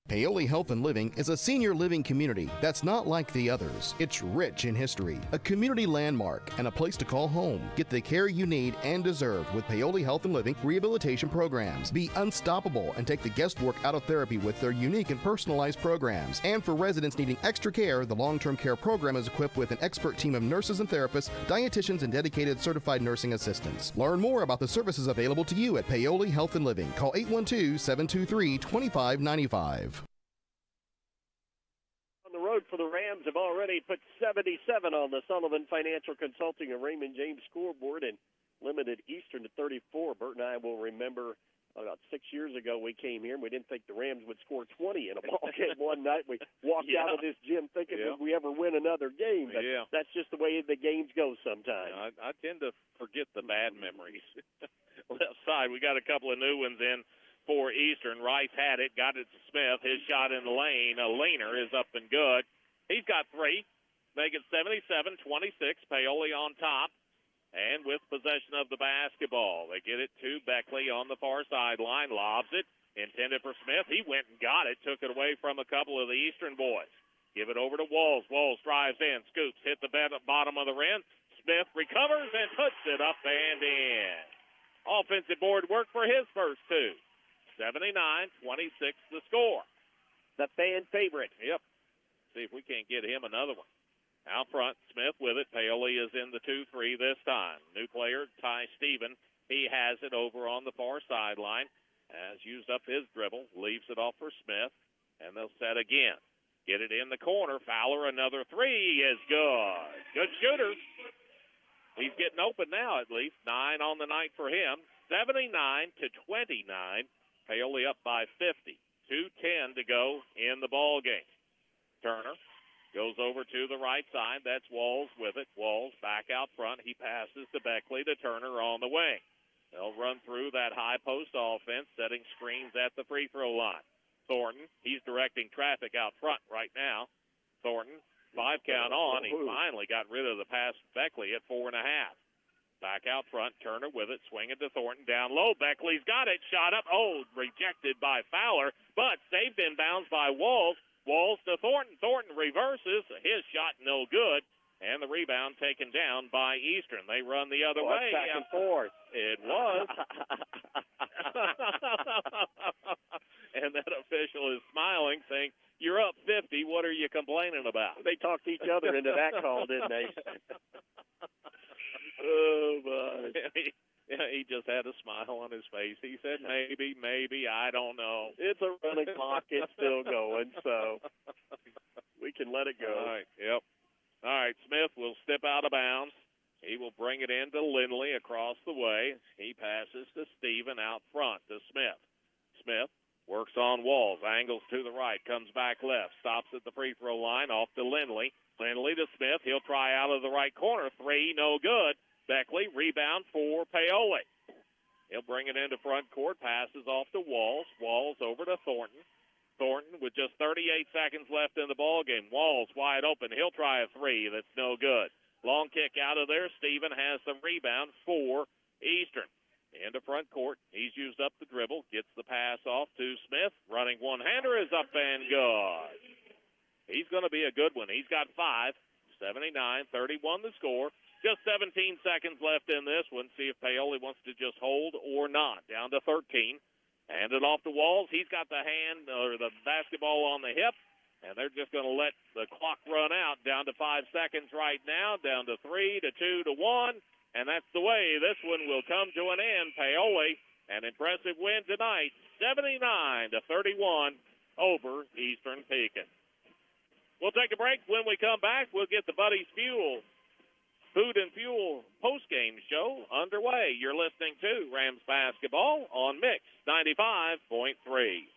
Paoli Health and Living is a senior living community that's not like the others. It's rich in history, a community landmark, and a place to call home. Get the care you need and deserve with Paoli Health and Living rehabilitation programs. Be unstoppable and take the guesswork out of therapy with their unique and personalized programs. And for residents needing extra care, the long-term care program is equipped with an expert team of nurses and therapists, dietitians, and dedicated certified nursing assistants. Learn more about the services available to you at Paoli Health and Living. Call 812-723-2595. For the Rams have already put 77 on the Sullivan Financial Consulting and Raymond James scoreboard and limited Eastern to 34. Bert and I will remember about 6 years ago we came here and we didn't think the Rams would score 20 in a ball game one night. We walked out of this gym thinking would we ever win another game. But that's just the way the games go sometimes. I tend to forget the bad memories. Left side, we got a couple of new ones in for Eastern. Rice had it, got it to Smith. His shot in the lane. A leaner is up and good. He's got 3. Make it 77-26. Paoli on top. And with possession of the basketball, they get it to Beckley on the far sideline. Lobs it. Intended for Smith. He went and got it. Took it away from a couple of the Eastern boys. Give it over to Walls. Walls drives in. Scoops. Hit the bottom of the rim. Smith recovers and puts it up and in. Offensive board work for his first 2. 79-26 the score. The fan favorite. Yep. See if we can't get him another one. Out front, Smith with it. Paoli is in the 2-3 this time. New player, Ty Stephen. He has it over on the far sideline. Has used up his dribble, leaves it off for Smith, and they'll set again. Get it in the corner. Fowler, another three is good. Good shooter. He's getting open now, at least. 9 on the night for him. 79-29. Paoli up by 50. 2:10 to go in the ball game. Turner goes over to the right side. That's Walls with it. Walls back out front. He passes to Beckley to Turner on the wing. They'll run through that high post offense, setting screens at the free throw line. Thornton, he's directing traffic out front right now. Thornton, 5 count on. He finally got rid of the pass to Beckley at 4.5. Back out front, Turner with it, swinging to Thornton. Down low, Beckley's got it. Shot up. Oh, rejected by Fowler, but saved in bounds by Walls. Walls to Thornton. Thornton reverses. His shot no good. And the rebound taken down by Eastern. They run the other way. Back and forth. It was. And that official is smiling, saying, "You're up 50. What are you complaining about?" They talked each other into that call, didn't they? Oh, my. He just had a smile on his face. He said, maybe, I don't know. It's a running clock. It's still going, so we can let it go. All right, yep. All right, Smith will step out of bounds. He will bring it in to Lindley across the way. He passes to Steven out front to Smith. Smith works on Walls, angles to the right, comes back left, stops at the free throw line, off to Lindley. Lindley to Smith. He'll try out of the right corner. 3, no good. Beckley, rebound for Paoli. He'll bring it into front court, passes off to Walls. Walls over to Thornton. Thornton with just 38 seconds left in the ball game. Walls wide open. He'll try a 3. That's no good. Long kick out of there. Steven has the rebound for Eastern. Into front court. He's used up the dribble. Gets the pass off to Smith. Running one-hander is up and good. He's going to be a good one. He's got 5. 79-31 the score. Just 17 seconds left in this one. See if Paoli wants to just hold or not. Down to 13. Hand it off to Walls. He's got the hand or the basketball on the hip, and they're just going to let the clock run out. Down to 5 seconds right now. Down to 3, to 2, to 1, and that's the way this one will come to an end. Paoli, an impressive win tonight, 79-31 over Eastern Pekin. We'll take a break. When we come back, we'll get the Buddy's Food and Fuel post-game show underway. You're listening to Rams basketball on Mix 95.3.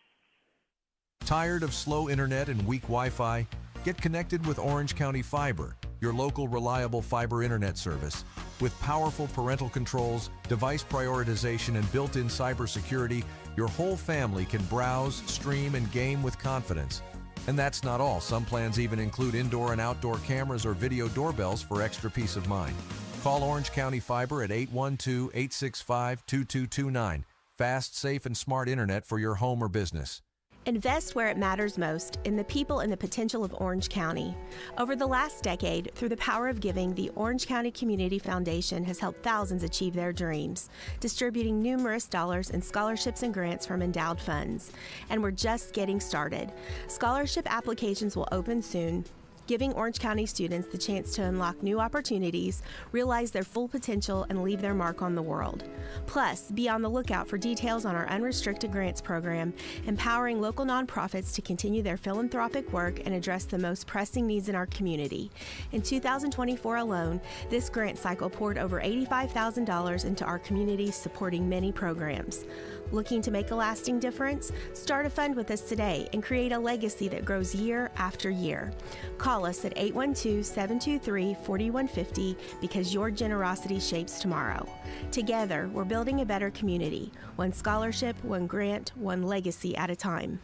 Tired of slow internet and weak Wi-Fi? Get connected with Orange County Fiber, your local reliable fiber internet service. With powerful parental controls, device prioritization, and built-in cybersecurity, your whole family can browse, stream, and game with confidence. And that's not all. Some plans even include indoor and outdoor cameras or video doorbells for extra peace of mind. Call Orange County Fiber at 812-865-2229. Fast, safe, and smart internet for your home or business. Invest where it matters most, in the people and the potential of Orange County. Over the last decade, through the power of giving, the Orange County Community Foundation has helped thousands achieve their dreams, distributing numerous dollars in scholarships and grants from endowed funds. And we're just getting started. Scholarship applications will open soon, giving Orange County students the chance to unlock new opportunities, realize their full potential, and leave their mark on the world. Plus, be on the lookout for details on our unrestricted grants program, empowering local nonprofits to continue their philanthropic work and address the most pressing needs in our community. In 2024 alone, this grant cycle poured over $85,000 into our community, supporting many programs. Looking to make a lasting difference? Start a fund with us today and create a legacy that grows year after year. Call us at 812-723-4150 because your generosity shapes tomorrow. Together, we're building a better community. One scholarship, one grant, one legacy at a time.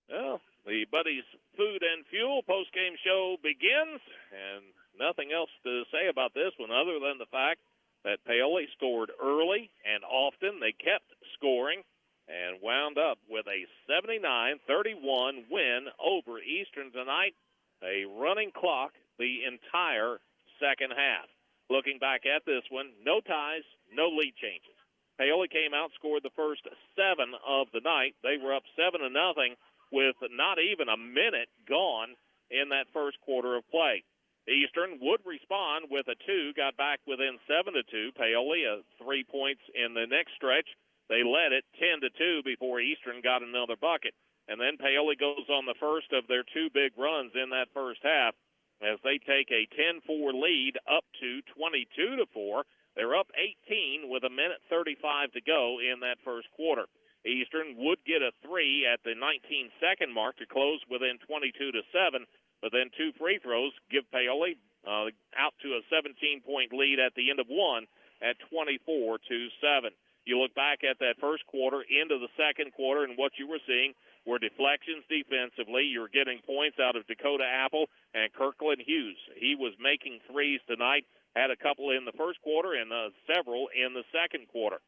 Well, the Buddy's Food and Fuel postgame show begins, and nothing else to say about this one other than the fact that Paoli scored early and often. They kept scoring and wound up with a 79-31 win over Eastern tonight. A running clock the entire second half. Looking back at this one, no ties, no lead changes. Paoli came out, scored the first 7 of the night. They were up 7-0 with not even a minute gone in that first quarter of play. Eastern would respond with a 2, got back within 7-2. Paoli 3 points in the next stretch. They led it 10-2 before Eastern got another bucket. And then Paoli goes on the first of their 2 big runs in that first half as they take a 10-4 lead up to 22-4. They're up 18 with 1:35 to go in that first quarter. Eastern would get a 3 at the 19-second mark to close within 22-7, but then 2 free throws give Paoli out to a 17-point lead at the end of one at 24-7. You look back at that first quarter into the second quarter, and what you were seeing were deflections defensively. You were getting points out of Dakota Apple and Kirkland Hughes. He was making threes tonight, had a couple in the first quarter and several in the second quarter.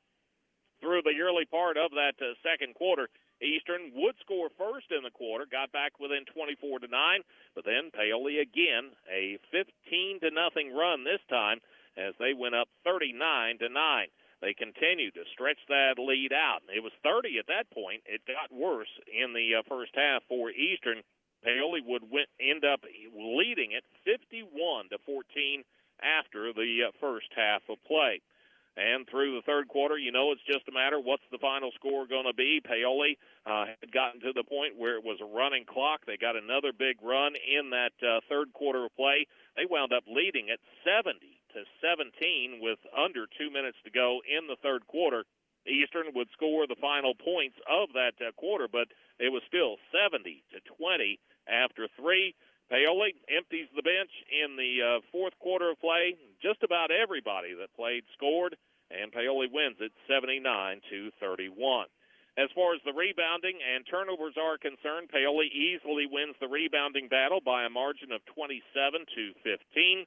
Through the early part of that second quarter, Eastern would score first in the quarter, got back within 24-9, but then Paoli again, a 15-0 run this time as they went up 39-9. They continued to stretch that lead out. It was 30 at that point. It got worse in the first half for Eastern. Paoli would end up leading it 51-14 after the first half of play. And through the third quarter, you know, it's just a matter what's the final score going to be. Paoli had gotten to the point where it was a running clock. They got another big run in that third quarter of play. They wound up leading it 70-17 with under 2 minutes to go in the third quarter. Eastern would score the final points of that quarter, but it was still 70-20 after 3. Paoli empties the bench in the fourth quarter of play. Just about everybody that played scored, and Paoli wins it 79-31. As far as the rebounding and turnovers are concerned, Paoli easily wins the rebounding battle by a margin of 27-15.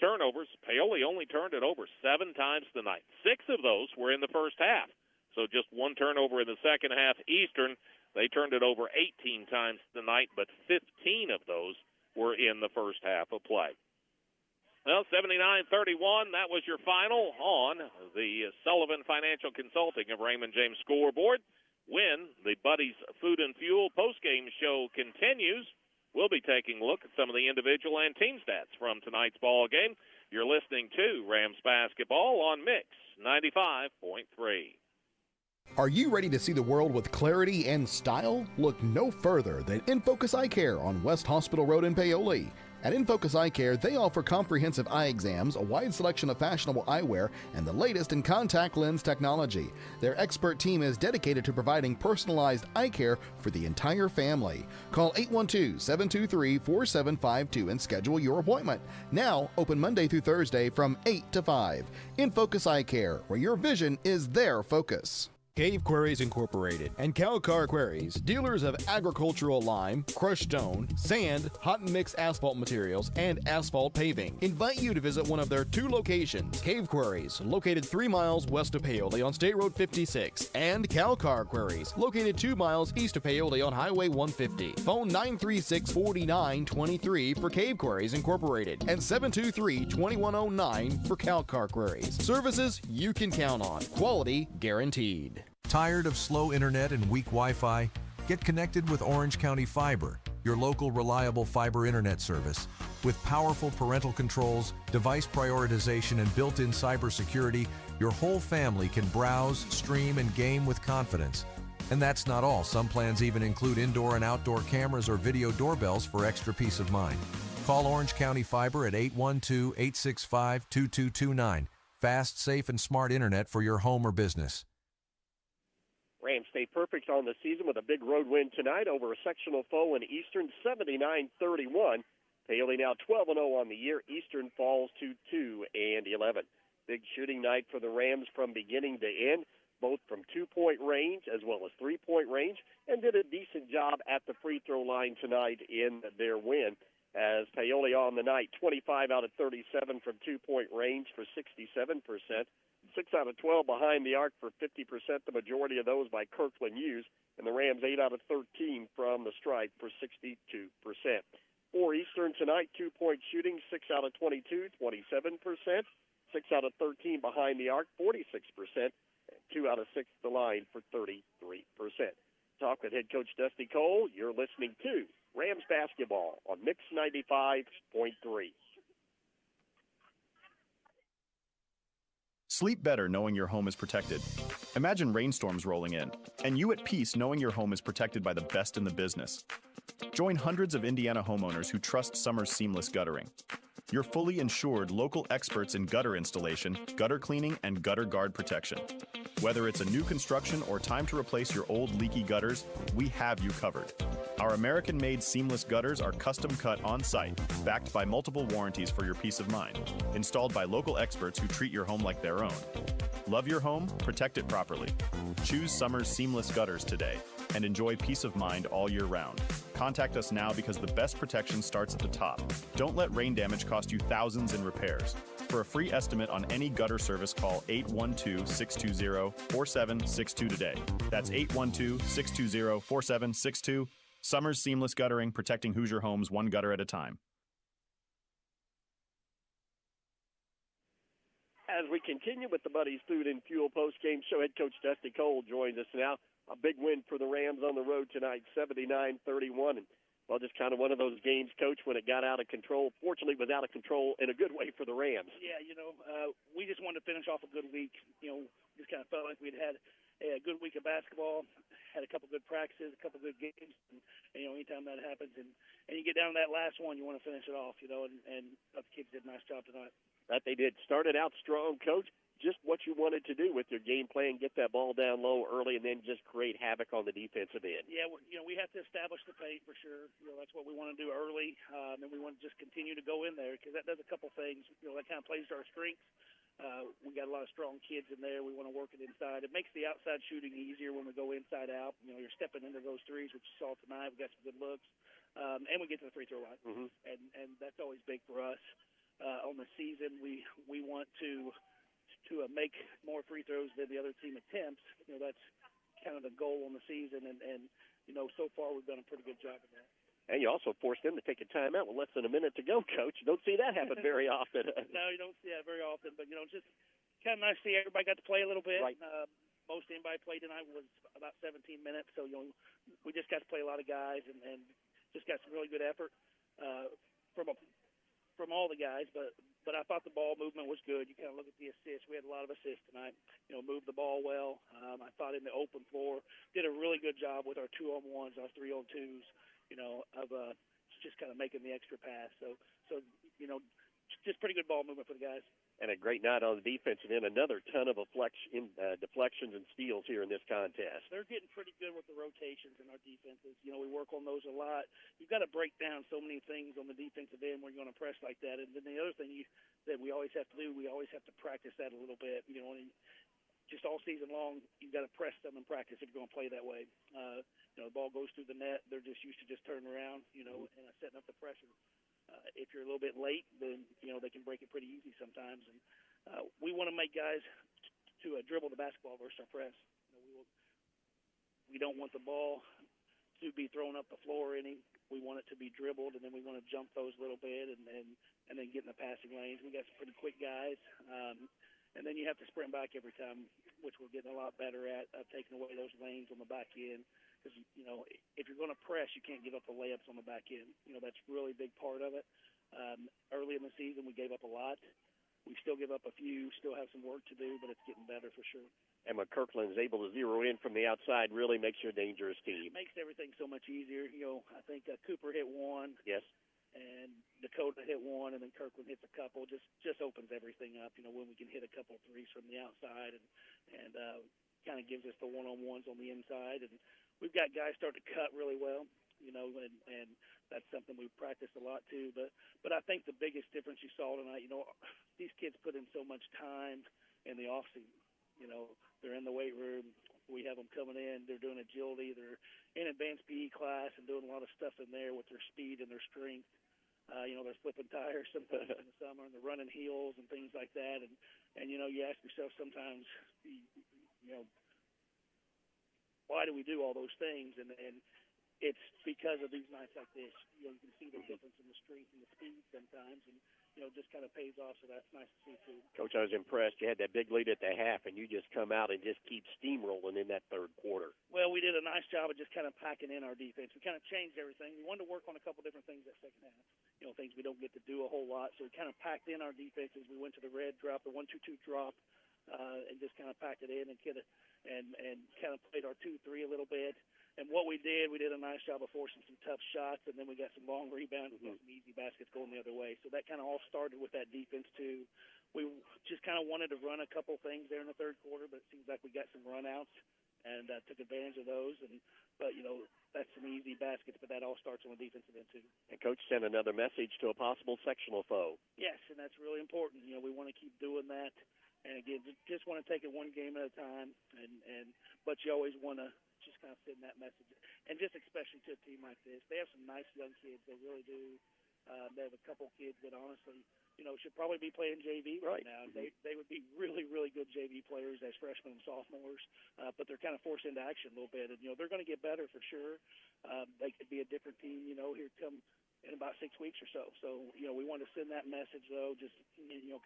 Turnovers, Paoli only turned it over 7 times tonight. 6 of those were in the first half. So just 1 turnover in the second half. Eastern, they turned it over 18 times tonight, but 15 of those were in the first half of play. Well, 79-31, that was your final on the Sullivan Financial Consulting of Raymond James scoreboard. When the Buddy's Food and Fuel postgame show continues, we'll be taking a look at some of the individual and team stats from tonight's ball game. You're listening to Rams basketball on Mix 95.3. Are you ready to see the world with clarity and style? Look no further than InFocus Eye Care on West Hospital Road in Paoli. At InFocus Eye Care, they offer comprehensive eye exams, a wide selection of fashionable eyewear, and the latest in contact lens technology. Their expert team is dedicated to providing personalized eye care for the entire family. Call 812-723-4752 and schedule your appointment. Now, open Monday through Thursday from 8 to 5. InFocus Eye Care, where your vision is their focus. Cave Quarries Incorporated and Calcar Quarries, dealers of agricultural lime, crushed stone, sand, hot and mixed asphalt materials, and asphalt paving, invite you to visit one of their 2 locations. Cave Quarries, located 3 miles west of Paoli on State Road 56, and Calcar Quarries, located 2 miles east of Paoli on Highway 150. Phone 936-4923 for Cave Quarries Incorporated and 723-2109 for Calcar Quarries. Services you can count on. Quality guaranteed. Tired of slow internet and weak Wi-Fi? Get connected with Orange County Fiber, your local reliable fiber internet service. With powerful parental controls, device prioritization, and built-in cybersecurity, your whole family can browse, stream, and game with confidence. And that's not all. Some plans even include indoor and outdoor cameras or video doorbells for extra peace of mind. Call Orange County Fiber at 812-865-2229. Fast, safe, and smart internet for your home or business. Rams stay perfect on the season with a big road win tonight over a sectional foe in Eastern, 79-31. Paoli now 12-0 on the year. Eastern falls to 2-11. Big shooting night for the Rams from beginning to end, both from 2-point range as well as 3-point range, and did a decent job at the free throw line tonight in their win. As Paoli on the night, 25 out of 37 from 2-point range for 67%. 6 out of 12 behind the arc for 50%, the majority of those by Kirkland Hughes, and the Rams 8 out of 13 from the stripe for 62%. For Eastern tonight, 2-point shooting, 6 out of 22, 27%, 6 out of 13 behind the arc, 46%, and 2 out of 6 the line for 33%. Talk with head coach Dusty Cole. You're listening to Rams basketball on Mix 95.3. Sleep better knowing your home is protected. Imagine rainstorms rolling in, and you at peace knowing your home is protected by the best in the business. Join hundreds of Indiana homeowners who trust Summers Seamless Guttering. Your fully insured local experts in gutter installation, gutter cleaning, and gutter guard protection. Whether it's a new construction or time to replace your old leaky gutters, we have you covered. Our American-made seamless gutters are custom cut on-site, backed by multiple warranties for your peace of mind, installed by local experts who treat your home like their own. Love your home? Protect it properly. Choose Summers Seamless Gutters today and enjoy peace of mind all year round. Contact us now because the best protection starts at the top. Don't let rain damage cost you thousands in repairs. For a free estimate on any gutter service, call 812-620-4762 today. That's 812-620-4762. Summers Seamless Guttering, protecting Hoosier homes one gutter at a time. As we continue with the Buddy's Food and Fuel post-game show, head coach Dusty Cole joins us now. A big win for the Rams on the road tonight, 79-31. And, well, just kind of one of those games, Coach, when it got out of control. Fortunately, it was out of control in a good way for the Rams. Yeah, we just wanted to finish off a good week. Just kind of felt like we'd had a good week of basketball, had a couple good practices, a couple good games. And anytime that happens and you get down to that last one, you want to finish it off, and the kids did a nice job tonight. That they did. Started out strong, Coach. Just what you wanted to do with your game plan, get that ball down low early, and then just create havoc on the defensive end. Yeah, we have to establish the paint for sure. That's what we want to do early, and we want to just continue to go in there because that does a couple things. That kind of plays to our strengths. We got a lot of strong kids in there. We want to work it inside. It makes the outside shooting easier when we go inside out. You're stepping into those threes, which you saw tonight. We got some good looks, and we get to the free throw line, and that's always big for us. On the season, we want to make more free throws than the other team attempts. That's kind of the goal on the season, and so far we've done a pretty good job of that. And you also forced them to take a timeout with less than a minute to go, Coach. You don't see that happen very often. No, you don't see that very often, but just kind of nice to see everybody got to play a little bit. Right. Most anybody played tonight was about 17 minutes, so we just got to play a lot of guys and just got some really good effort from all the guys, but I thought the ball movement was good. You kind of look at the assists. We had a lot of assists tonight. Moved the ball well. I thought in the open floor did a really good job with our 2-on-1s, our 3-on-2s. Of just kind of making the extra pass. So just pretty good ball movement for the guys. And a great night on the defensive end. Another ton of deflections and steals here in this contest. They're getting pretty good with the rotations in our defenses. We work on those a lot. You've got to break down so many things on the defensive end when you're going to press like that. And then the other thing that we always have to do, we always have to practice that a little bit. Just all season long, you've got to press them in practice if you're going to play that way. The ball goes through the net. They're just used to just turning around, and setting up the pressure. If you're a little bit late, then, they can break it pretty easy sometimes. And we want to make guys to dribble the basketball versus our press. We don't want the ball to be thrown up the floor any. We want it to be dribbled, and then we want to jump those a little bit and then get in the passing lanes. We got some pretty quick guys. And then you have to sprint back every time, which we're getting a lot better at, taking away those lanes on the back end. Because, if you're going to press, you can't give up the layups on the back end. That's really a big part of it. Early in the season, we gave up a lot. We still give up a few, still have some work to do, but it's getting better for sure. And when Kirkland is able to zero in from the outside, really makes you a dangerous team. It makes everything so much easier. I think Cooper hit one. Yes. And Dakota hit one, and then Kirkland hits a couple. Just opens everything up. When we can hit a couple threes from the outside, and kind of gives us the one-on-ones on the inside. And we've got guys start to cut really well, and that's something we've practiced a lot too. But I think the biggest difference you saw tonight, these kids put in so much time in the off season. They're in the weight room. We have them coming in. They're doing agility. They're in advanced PE class and doing a lot of stuff in there with their speed and their strength. They're flipping tires sometimes in the summer, and they're running heels and things like that. And you ask yourself sometimes, why do we do all those things? And it's because of these nights like this. You can see the difference in the strength and the speed sometimes, and just kind of pays off. So that's nice to see too. Coach, I was impressed. You had that big lead at the half, and you just come out and just keep steamrolling in that third quarter. Well, we did a nice job of just kind of packing in our defense. We kind of changed everything. We wanted to work on a couple different things that second half. Things we don't get to do a whole lot. So we kind of packed in our defenses. We went to the red drop, the 1-2-2 drop. and just kind of packed it in and kind of played our 2-3 a little bit. And what we did a nice job of forcing some tough shots, and then we got some long rebounds and some easy baskets going the other way. So that kind of all started with that defense, too. We just kind of wanted to run a couple things there in the third quarter, but it seems like we got some run-outs and took advantage of those. But, that's some easy baskets, but that all starts on the defensive end, too. And Coach sent another message to a possible sectional foe. Yes, and that's really important. We want to keep doing that. And, again, just want to take it one game at a time. But you always want to just kind of send that message. And just especially to a team like this. They have some nice young kids. They really do. They have a couple kids that honestly, should probably be playing JV right now. They would be really, really good JV players as freshmen and sophomores, but they're kind of forced into action a little bit. And, they're going to get better for sure. They could be a different team, here come in about 6 weeks or so. So, we want to send that message, though, just,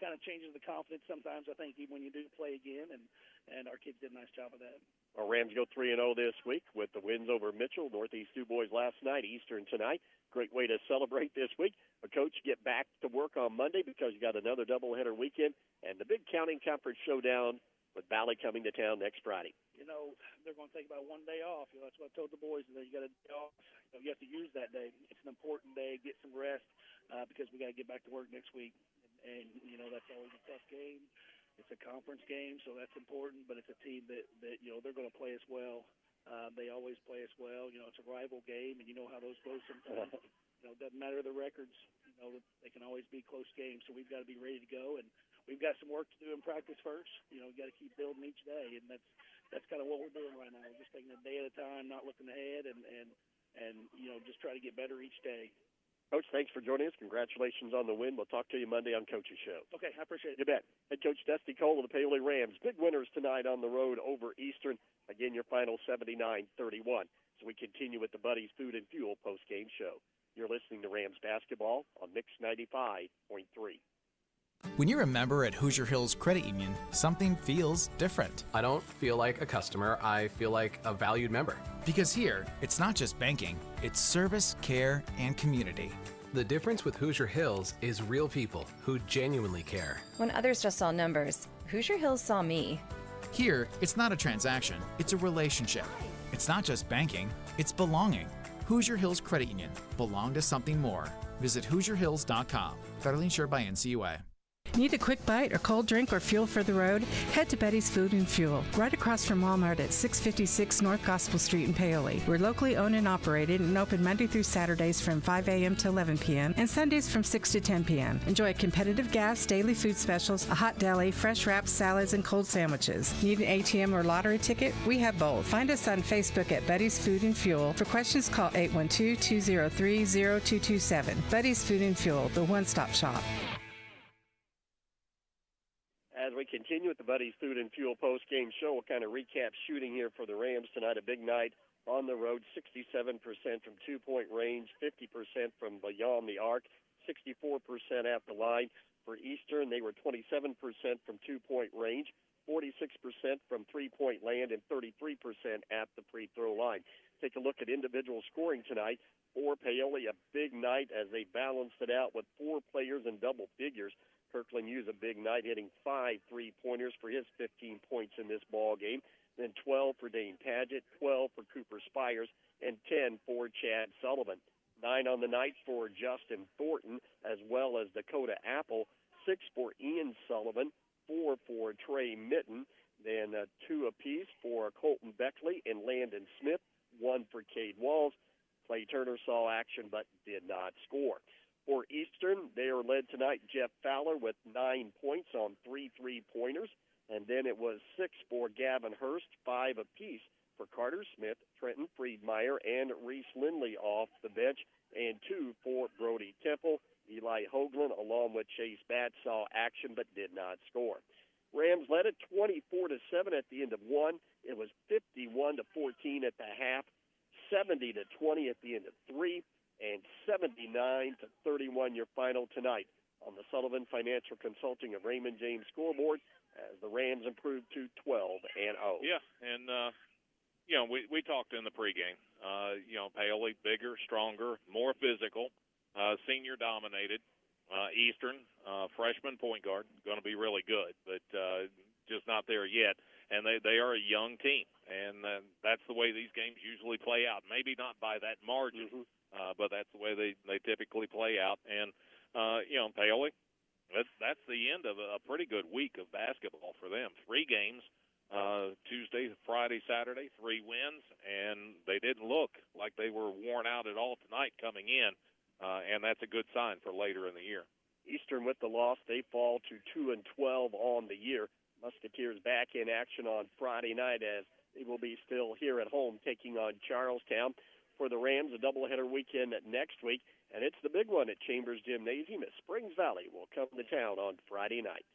kind of changes the confidence sometimes, I think, even when you do play again, and our kids did a nice job of that. Our Rams go 3-0 this week with the wins over Mitchell, Northeast DuBois last night, Eastern tonight. Great way to celebrate this week. But, Coach, get back to work on Monday because you got another doubleheader weekend and the big counting conference showdown with Valley coming to town next Friday. They're going to take about one day off. That's what I told the boys. You got a day off. You have to use that day. It's an important day. Get some rest because we got to get back to work next week. And that's always a tough game. It's a conference game, so that's important, but it's a team that they're going to play us well. They always play us well. It's a rival game, and you know how those go sometimes. It doesn't matter the records. They can always be close games, so we've got to be ready to go. And we've got some work to do in practice first. We've got to keep building each day, and that's kind of what we're doing right now. We're just taking a day at a time, not looking ahead, and just try to get better each day. Coach, thanks for joining us. Congratulations on the win. We'll talk to you Monday on Coach's Show. Okay, I appreciate it. You bet. Head Coach Dusty Cole of the Paoli Rams. Big winners tonight on the road over Eastern. Again, your final 79-31. So we continue with the Buddies Food and Fuel post-game show. You're listening to Rams basketball on Mix 95.3. When you're a member at Hoosier Hills Credit Union, something feels different. I don't feel like a customer, I feel like a valued member. Because here, it's not just banking, it's service, care, and community. The difference with Hoosier Hills is real people who genuinely care. When others just saw numbers, Hoosier Hills saw me. Here, it's not a transaction, it's a relationship. It's not just banking, it's belonging. Hoosier Hills Credit Union. Belong to something more. Visit HoosierHills.com. Federally insured by NCUA. Need a quick bite or cold drink or fuel for the road? Head to Betty's Food and Fuel, right across from Walmart at 656 North Gospel Street in Paoli. We're locally owned and operated and open Monday through Saturdays from 5 a.m. to 11 p.m. and Sundays from 6 to 10 p.m. Enjoy competitive gas, daily food specials, a hot deli, fresh wraps, salads, and cold sandwiches. Need an ATM or lottery ticket? We have both. Find us on Facebook at Betty's Food and Fuel. For questions, call 812-203-0227. Betty's Food and Fuel, the one-stop shop. As we continue with the Buddies Food and Fuel post-game show, we'll kind of recap shooting here for the Rams tonight. A big night on the road, 67% from two-point range, 50% from beyond the arc, 64% at the line. For Eastern, they were 27% from two-point range, 46% from three-point land, and 33% at the free throw line. Take a look at individual scoring tonight. For Paoli, a big night as they balanced it out with four players in double figures. Kirkland used a big night, hitting 5 3-pointers for his 15 points in this ball game. Then 12 for Dane Padgett, 12 for Cooper Spires, and 10 for Chad Sullivan. 9 on the night for Justin Thornton, as well as Dakota Apple. 6 for Ian Sullivan, 4 for Trey Mitten. Then 2 apiece for Colton Beckley and Landon Smith, 1 for Cade Walls. Clay Turner saw action but did not score. For Eastern, they are led tonight, Jeff Fowler with 9 points on 3 3-pointers. And then it was 6 for Gavin Hurst, 5 apiece for Carter Smith, Trenton Friedmeier, and Reese Lindley off the bench, and 2 for Brody Temple. Eli Hoagland, along with Chase Batts, saw action but did not score. Rams led it 24-7 at the end of 1. It was 51-14 at the half, 70-20 at the end of 3. And 79-31 your final tonight on the Sullivan Financial Consulting of Raymond James scoreboard as the Rams improved to 12-0. Yeah, and we talked in the pregame. Paoli, bigger, stronger, more physical, senior dominated. Eastern, freshman point guard, going to be really good, but just not there yet, and they are a young team, and that's the way these games usually play out. Maybe not by that margin, but that's the way they typically play out. And Paoli, that's the end of a pretty good week of basketball for them. 3 games. Tuesday, Friday, Saturday, 3 wins, and they didn't look like they were worn out at all tonight coming in, and that's a good sign for later in the year. Eastern with the loss, they fall to 2-12 on the year. Musketeers back in action on Friday night as they will be still here at home taking on Charlestown. For the Rams, a doubleheader weekend next week, and it's the big one at Chambers Gymnasium as Springs Valley will come to town on Friday night.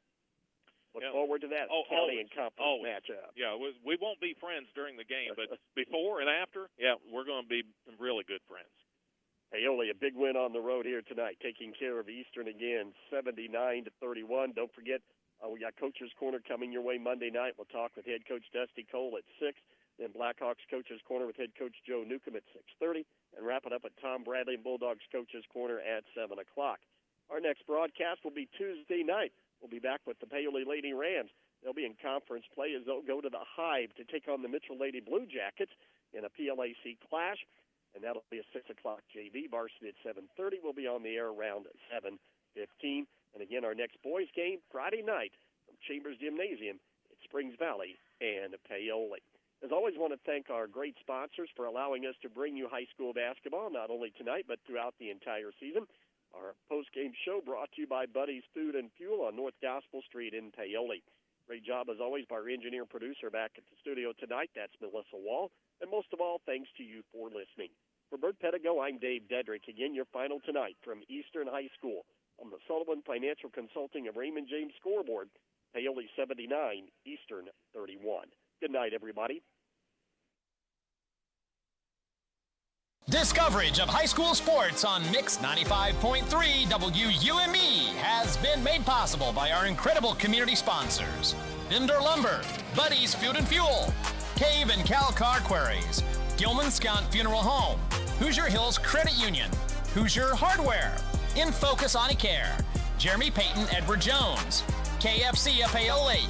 Look forward to that county and conference matchup. Yeah, we won't be friends during the game, but before and after, we're going to be really good friends. Paoli, a big win on the road here tonight, taking care of Eastern again, 79-31. Don't forget, we got Coach's Corner coming your way Monday night. We'll talk with head coach Dusty Cole at 6. Then Blackhawks Coach's Corner with head coach Joe Newcomb at 6:30. And wrap it up at Tom Bradley and Bulldogs Coach's Corner at 7 o'clock. Our next broadcast will be Tuesday night. We'll be back with the Paoli Lady Rams. They'll be in conference play as they'll go to the Hive to take on the Mitchell Lady Blue Jackets in a PLAC clash, and that'll be a 6 o'clock JV. Varsity at 7:30. We'll be on the air around 7:15. And again, our next boys game Friday night from Chambers Gymnasium at Springs Valley and Paoli. As always, want to thank our great sponsors for allowing us to bring you high school basketball, not only tonight but throughout the entire season. Our post-game show brought to you by Buddy's Food and Fuel on North Gospel Street in Paoli. Great job, as always, by our engineer and producer back at the studio tonight. That's Melissa Wall. And most of all, thanks to you for listening. For Bert Pedigo, I'm Dave Dedrick. Again, your final tonight from Eastern High School on the Sullivan Financial Consulting of Raymond James scoreboard. Paoli 79, Eastern 31. Good night, everybody. This coverage of high school sports on Mix 95.3 WUME has been made possible by our incredible community sponsors: Bender Lumber, Buddy's Food and Fuel, Cave and Cal Car Quarries, Gilman Scott Funeral Home, Hoosier Hills Credit Union, Hoosier Hardware, In Focus Eye Care, Jeremy Payton Edward Jones, KFC of Paoli,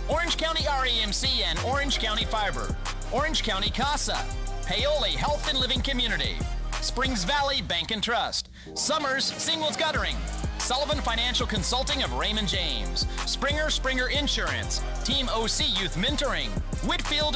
Orange County REMC and Orange County Fiber, Orange County CASA, Paoli Health and Living Community, Springs Valley Bank and Trust, Summers Singles Guttering, Sullivan Financial Consulting of Raymond James, Springer Insurance, Team OC Youth Mentoring, Whitfield